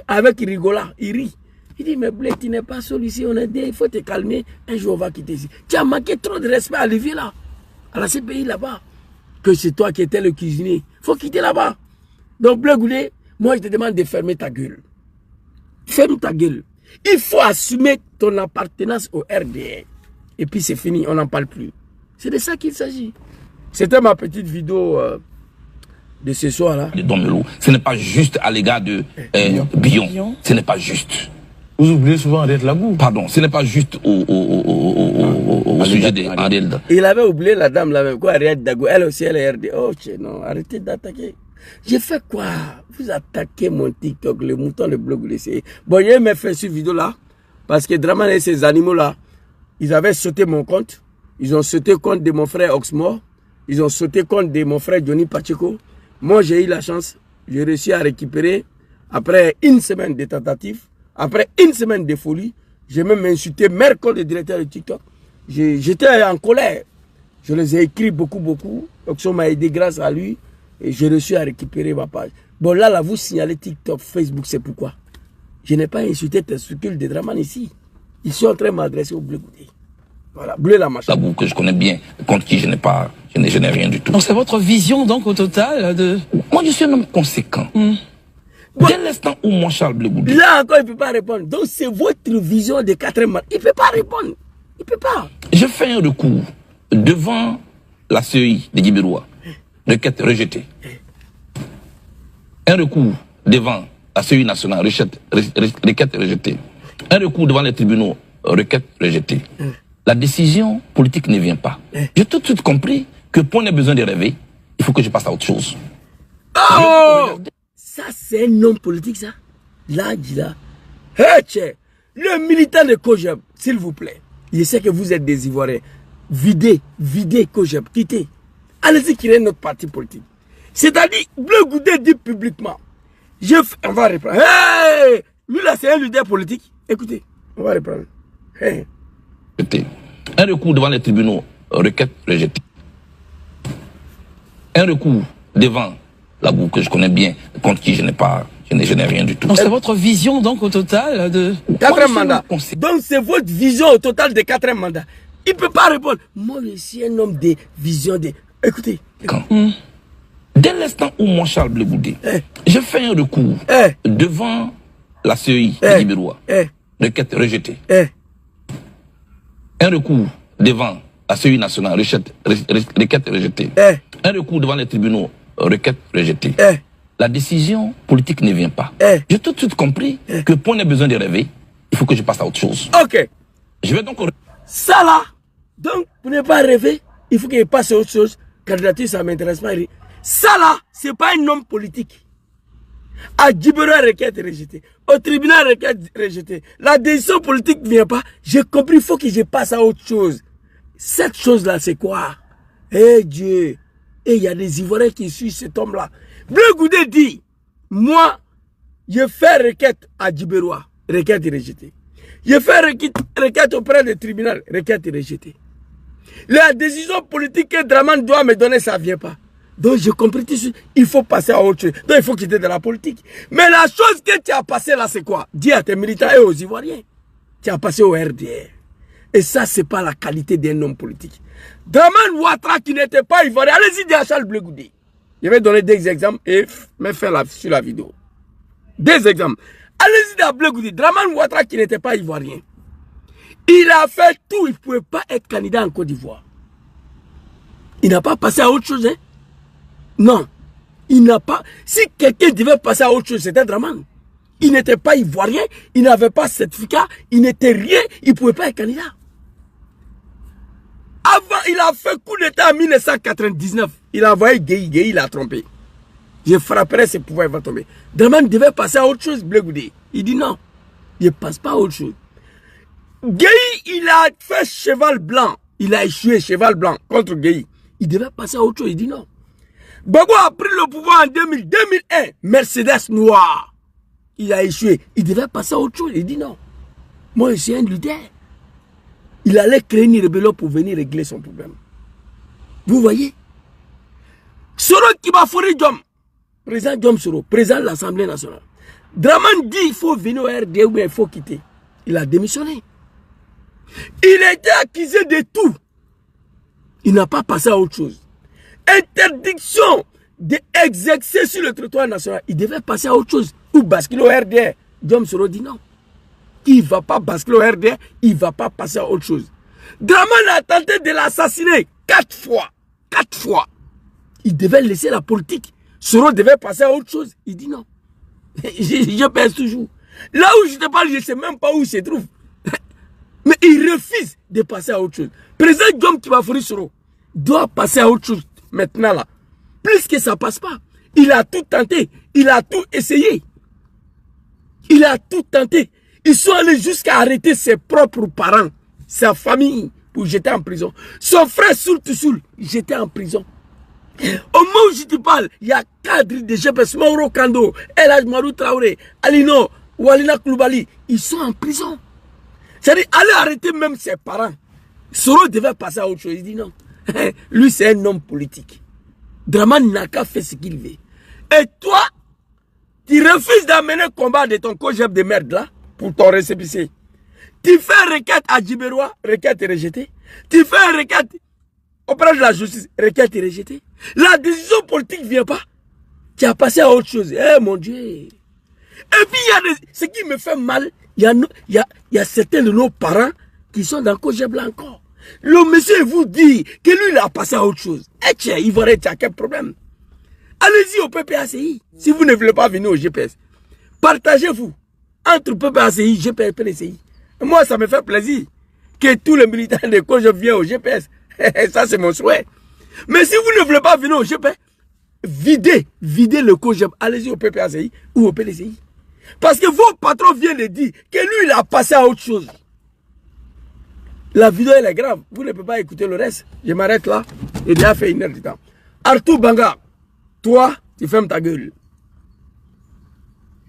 avec rigola, il rit. Il dit, mais Blé, tu n'es pas celui-ci, on est deux, il faut te calmer. Un jour, on va quitter ici. Tu as manqué trop de respect à Olivier là, à la CPI là-bas. Que c'est toi qui étais le cuisinier. Il faut quitter là-bas. Donc, Blé Goudé, moi, je te demande de fermer ta gueule. Ferme ta gueule. Il faut assumer ton appartenance au RDR. Et puis, c'est fini, on n'en parle plus. C'est de ça qu'il s'agit. C'était ma petite vidéo de ce soir-là. De Don Melo, ce n'est pas juste à l'égard de Billon. Ce n'est pas juste. Vous oubliez souvent Henriette Lagou. Pardon, ce n'est pas juste au sujet d'Henriette. Il avait oublié la dame là même, quoi, Henriette Dagou. Elle aussi, elle est RD. Oh, non, arrêtez d'attaquer. J'ai fait quoi? Vous attaquez mon TikTok, le mouton, le blog, l'essayez. Bon, il m'a fait cette vidéo là, parce que Draman et ces animaux là, ils avaient sauté mon compte. Ils ont sauté compte de mon frère Oxmore. Ils ont sauté compte de mon frère Johnny Pacheco. Moi, j'ai eu la chance. J'ai réussi à récupérer, après une semaine de tentatives, après une semaine de folie, j'ai même insulté Mercol, le directeur de TikTok. J'étais en colère. Je les ai écrits beaucoup. Oxmo m'a aidé grâce à lui. Et j'ai réussi à récupérer ma page. Bon, là, vous signalez TikTok, Facebook, c'est pourquoi. Je n'ai pas insulté testicule de Draman ici. Ils sont en train de m'adresser au Bleu Goudé. Voilà, Bleu la machine. Labou que je connais bien, contre qui je n'ai rien du tout. Donc c'est votre vision donc au total de... Moi je suis un homme conséquent. Dès l'instant où moi Charles Bleu Goudé... Là encore il ne peut pas répondre. Donc c'est votre vision de 4 mois. Il ne peut pas répondre. Il ne peut pas. Je fais un recours devant la CEI de Djibiroua. Requête rejetée. Un recours devant la CEI nationale. Requête rejetée. Un recours devant les tribunaux. Requête rejetée. La décision politique ne vient pas. J'ai tout de suite compris que pour ne besoin de rêver, il faut que je passe à autre chose. Oh! Ça, c'est un homme politique, ça. Là, dit là. Hey, tchè, le militant de Kojab, s'il vous plaît. Je sais que vous êtes des Ivoiriens. Videz Kojab, quittez. Allez-y créer notre parti politique. C'est-à-dire, Bleu Goudé dit publiquement. On va reprendre. Hey! Lui, là, c'est un leader politique. Écoutez, on va reprendre. Hey. Un recours devant les tribunaux, requête rejetée. Un recours devant Labou que je connais bien, contre qui je n'ai rien du tout. Donc c'est votre vision donc au total de... 4 mandats. Donc c'est votre vision au total de 4 mandats. Il ne peut pas répondre. Moi, je suis un homme de vision de... Écoutez. Quand dès l'instant où moi Charles Bleu Goudé, je fais un recours devant la CEI de Djibiroua. Requête rejetée. Un recours devant la CEI nationale, requête rejetée. Un recours devant les tribunaux, requête rejetée. La décision politique ne vient pas. J'ai tout de suite compris que pour ne besoin de rêver, il faut que je passe à autre chose. Ok. Je vais donc... Ça là, donc pour ne pas rêver, il faut qu'il passe à autre chose. Candidature, ça ne m'intéresse pas. Ça là, ce n'est pas un homme politique. À Djibiroua, requête rejetée. Au tribunal, requête rejetée. La décision politique ne vient pas. J'ai compris, il faut que je passe à autre chose. Cette chose-là, c'est quoi? Eh Dieu! Et il y a des Ivoiriens qui suivent cet homme-là. Bleu Goudé dit, moi, je fais requête à Djibiroua, requête rejetée. Je fais requête auprès du tribunal, requête rejetée. La décision politique que Draman doit me donner, ça ne vient pas. Donc j'ai compris tout de suite, il faut passer à autre chose. Donc il faut quitter de la politique. Mais la chose que tu as passée là, c'est quoi? Dis à tes militants et aux Ivoiriens. Tu as passé au RDR. Et ça, ce n'est pas la qualité d'un homme politique. Draman Ouattara qui n'était pas Ivoirien, allez-y dire à Charles Bleu Goudé. Je vais donner des exemples et me faire sur la vidéo. Des exemples. Allez-y dire à Bleu Goudé. Draman Ouattara qui n'était pas Ivoirien. Il a fait tout, il ne pouvait pas être candidat en Côte d'Ivoire. Il n'a pas passé à autre chose, hein? Non, il n'a pas. Si quelqu'un devait passer à autre chose, c'était Draman. Il n'était pas ivoirien, il n'avait pas de certificat, il n'était rien, il ne pouvait pas être candidat. Avant, il a fait coup d'état en 1999. Il a envoyé Gueye, il a trompé. Je frapperai, ses pouvoirs vont tomber. Draman devait passer à autre chose, Bleu Goudé. Il dit non, il ne passe pas à autre chose. Gueye, il a fait cheval blanc. Il a échoué cheval blanc contre Gueye. Il devait passer à autre chose, il dit non. Gbagbo a pris le pouvoir en 2001. Mercedes noir. Il a échoué. Il devait passer à autre chose. Il dit non. Moi, je suis un leader. Il allait créer une rébellion pour venir régler son problème. Vous voyez? Soro Kibafori Diom, président Diom Soro, président de l'Assemblée nationale. Draman dit il faut venir au RD ou il faut quitter. Il a démissionné. Il a été accusé de tout. Il n'a pas passé à autre chose. Interdiction d'exercer sur le territoire national. Il devait passer à autre chose. Ou basculer au RDR. Diom Soro dit non. Il ne va pas basculer au RDR. Il ne va pas passer à autre chose. Draman a tenté de l'assassiner 4 fois. 4 fois. Il devait laisser la politique. Soro devait passer à autre chose. Il dit non. Je pense toujours. Là où je te parle, je ne sais même pas où il se trouve. Mais il refuse de passer à autre chose. Président Diom Kibafori Soro doit passer à autre chose. Maintenant là, plus que ça passe pas, il a tout tenté, il a tout essayé, il a tout tenté. Ils sont allés jusqu'à arrêter ses propres parents, sa famille pour jeter en prison. Son frère Soul Toussoul, jeté en prison. Au moment où je te parle, il y a cadres de GPS, Mauro Kando, El Hadj Marou Traoré, Alino, Walina Koulibaly, ils sont en prison. C'est-à-dire, aller arrêter même ses parents. Soro devait passer à autre chose, il dit non. Lui, c'est un homme politique. Dramane n'a qu'à faire ce qu'il veut. Et toi, tu refuses d'amener le combat de ton cogep de merde là, pour ton récépissé. Tu fais une requête à Djiberois, requête est rejetée. Tu fais une requête auprès de la justice, requête est rejetée. La décision politique ne vient pas. Tu as passé à autre chose. Eh mon Dieu. Et puis, ce qui me fait mal, il y a certains de nos parents qui sont dans le cogep là encore. Le monsieur vous dit que lui, il a passé à autre chose. Et tiens, il va arrêter à quel problème? Allez-y au PPACI. Si vous ne voulez pas venir au GPS, partagez-vous entre PPACI, GPS, PDCI. Moi, ça me fait plaisir que tous les militants de COGEP viennent au GPS. Ça, c'est mon souhait. Mais si vous ne voulez pas venir au GPS, videz le COGEP. Allez-y au PPACI ou au PDCI. Parce que vos patrons viennent de dire que lui, il a passé à autre chose. La vidéo, elle est grave. Vous ne pouvez pas écouter le reste. Je m'arrête là. J'ai déjà fait 1 heure du temps. Arthur Banga, toi, tu fermes ta gueule.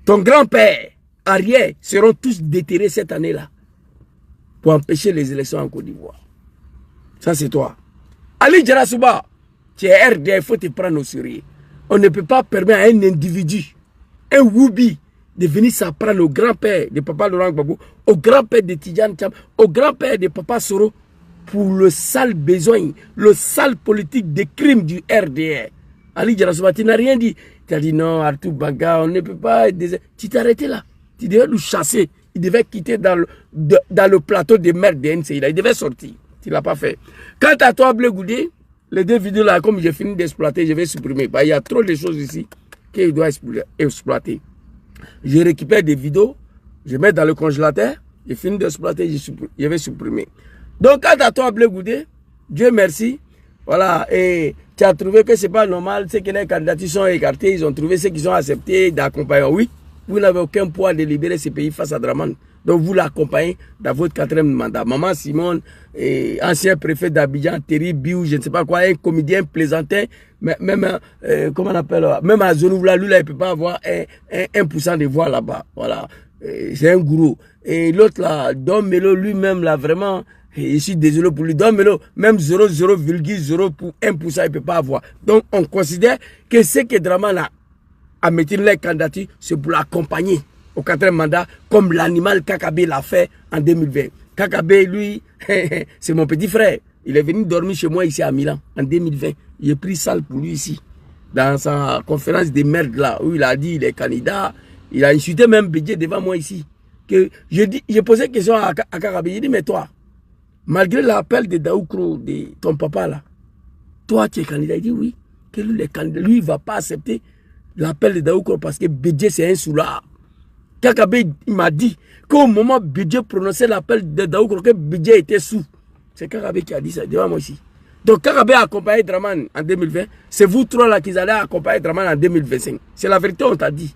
Ton grand-père, arrière, seront tous déterrés cette année-là pour empêcher les élections en Côte d'Ivoire. Ça, c'est toi. Ali Djarasouba, tu es RD, il faut te prendre au sérieux. On ne peut pas permettre à un individu, un Woubi, de venir s'apprendre au grand-père de Papa Laurent Gbagbo, au grand-père de Tidjane Thiam, au grand-père de Papa Soro, pour le sale besoin, le sale politique des crimes du RDR. Ali Djarasouba, tu n'as rien dit. Tu as dit non, Arthur Banga, on ne peut pas... Tu t'es arrêté là. Tu devais nous chasser. Il devait quitter dans le plateau de merde de NCI. Il devait sortir. Tu ne l'as pas fait. Quant à toi, Blé Goudé, les 2 vidéos là, comme j'ai fini d'exploiter, je vais supprimer. Il y a trop de choses ici qu'il doit exploiter. Je récupère des vidéos, je mets dans le congélateur, j'ai fini d'exploiter, je vais supprimer. Donc, quant à toi, Blé Goudé, Dieu merci. Voilà, et tu as trouvé que ce n'est pas normal, c'est que les candidatures sont écartées, ils ont trouvé ceux qui ont accepté d'accompagner. Oui, vous n'avez aucun poids de libérer ce pays face à Dramane. Donc vous l'accompagnez dans votre 4e mandat. Maman Simone, ancien préfet d'Abidjan, Terry Biou, je ne sais pas quoi, un comédien plaisantin, même, comment on appelle, même à Zonouvala, lui là, il ne peut pas avoir 1% de voix là-bas. Voilà, c'est un gourou. Et l'autre là, Dom Melo, lui-même là, vraiment... Et je suis désolé pour lui. Donc, même 0,0 pour 1%, il ne peut pas avoir. Donc, on considère que ce que Dramane a mis les candidatures, c'est pour l'accompagner au 4e mandat, comme l'animal Kakabe l'a fait en 2020. Kakabe, lui, c'est mon petit frère. Il est venu dormir chez moi ici à Milan en 2020. J'ai pris salle pour lui ici. Dans sa conférence des merdes là, où il a dit il est candidat. Il a insulté même Bédié devant moi ici. J'ai posé une question à Kakabe. Il dit, mais toi, malgré l'appel de Daoukro, de ton papa là, toi tu es candidat. Il dit oui, que lui, lui il ne va pas accepter l'appel de Daoukro parce que Bédié c'est un soulard. Kakabe il m'a dit qu'au moment où Bédié prononçait l'appel de Daoukro, que Bédié était sous. C'est Kakabe qui a dit ça devant moi ici. Donc Kakabe a accompagné Dramane en 2020. C'est vous trois là qui allez accompagner Dramane en 2025. C'est la vérité, on t'a dit.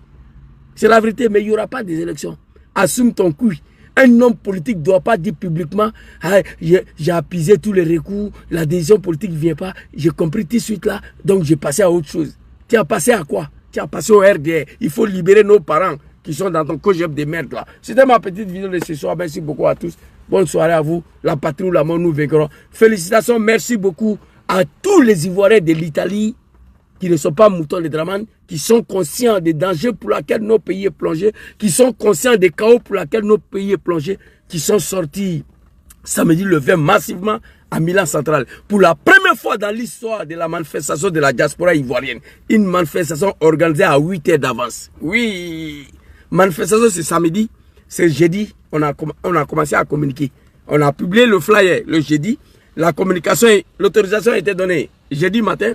C'est la vérité, mais il n'y aura pas des élections. Assume ton coup. Un homme politique ne doit pas dire publiquement ah, j'ai appuisé tous les recours, la décision politique ne vient pas, j'ai compris tout de suite là, donc j'ai passé à autre chose. Tu as passé à quoi? Tu as passé au RDR. Il faut libérer nos parents qui sont dans ton cogep de merde là. C'était ma petite vidéo de ce soir. Merci beaucoup à tous. Bonne soirée à vous. La patrie ou la mort, nous vaincrons. Félicitations, merci beaucoup à tous les Ivoiriens de l'Italie qui ne sont pas moutons de Dramane, qui sont conscients des dangers pour lesquels nos pays est plongé, qui sont conscients des chaos pour lesquels nos pays est plongé, qui sont sortis samedi le 20 massivement à Milan Central. Pour la première fois dans l'histoire de la manifestation de la diaspora ivoirienne, une manifestation organisée à 8 heures d'avance. Oui, manifestation c'est samedi, c'est jeudi, on a commencé à communiquer. On a publié le flyer le jeudi, la communication, l'autorisation a été donnée jeudi matin.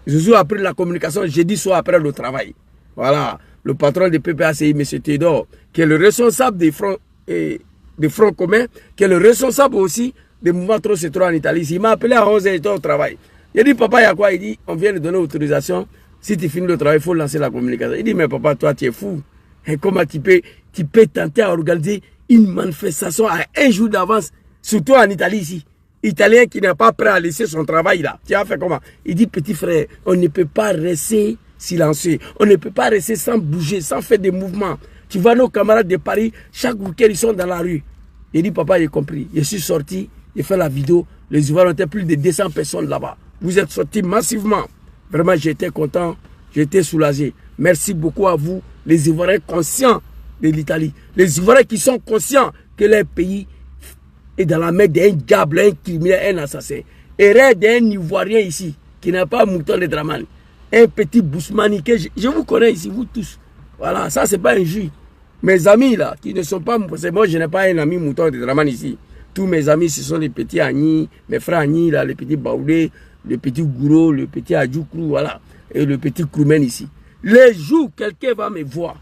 Jésus a pris la communication jeudi soir après le travail. Voilà, le patron de PPACI, M. Théodore, qui est le responsable des fronts communs, qui est le responsable aussi des mouvements 3C3 en Italie. Il m'a appelé à 11h au travail. Il dit, papa, il y a quoi? Il dit, on vient de donner autorisation. Si tu finis le travail, il faut lancer la communication. Il dit, mais papa, toi, tu es fou. Et comment tu peux tenter à organiser une manifestation à 1 jour d'avance, surtout en Italie ici? Italien qui n'est pas prêt à laisser son travail là. Tu as fait comment? Il dit, petit frère, on ne peut pas rester silencieux. On ne peut pas rester sans bouger, sans faire des mouvements. Tu vois nos camarades de Paris, chaque week-end, ils sont dans la rue. Il dit, papa, j'ai compris. Je suis sorti, j'ai fait la vidéo. Les Ivoiriens étaient plus de 200 personnes là-bas. Vous êtes sortis massivement. Vraiment, j'étais content, j'étais soulagé. Merci beaucoup à vous, les Ivoiriens conscients de l'Italie. Les Ivoiriens qui sont conscients que leur pays est dans la main d'un diable, un criminel, un assassin. Erreur d'un Ivoirien ici, qui n'a pas Mouton de Dramane. Un petit Bousmani que je vous connais ici, vous tous. Voilà, ça c'est pas un jus. Mes amis là, qui ne sont pas... C'est moi, je n'ai pas un ami Mouton de Dramane ici. Tous mes amis, ce sont les petits Agni, mes frères Agni, là, les petits Baoulé, le petit Gouro, le petit Adjoukrou, voilà, et le petit Kroumen ici. Les jours, quelqu'un va me voir.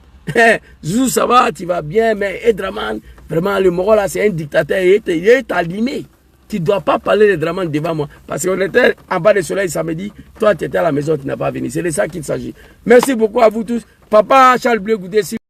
Zou, ça va, tu vas bien, mais Draman, vraiment, le Moro là, c'est un dictateur, il est allumé. Tu ne dois pas parler de Draman devant moi. Parce qu'on était en bas du soleil samedi, toi, tu étais à la maison, tu n'as pas venu. C'est de ça qu'il s'agit. Merci beaucoup à vous tous. Papa Charles Bleu Goudé,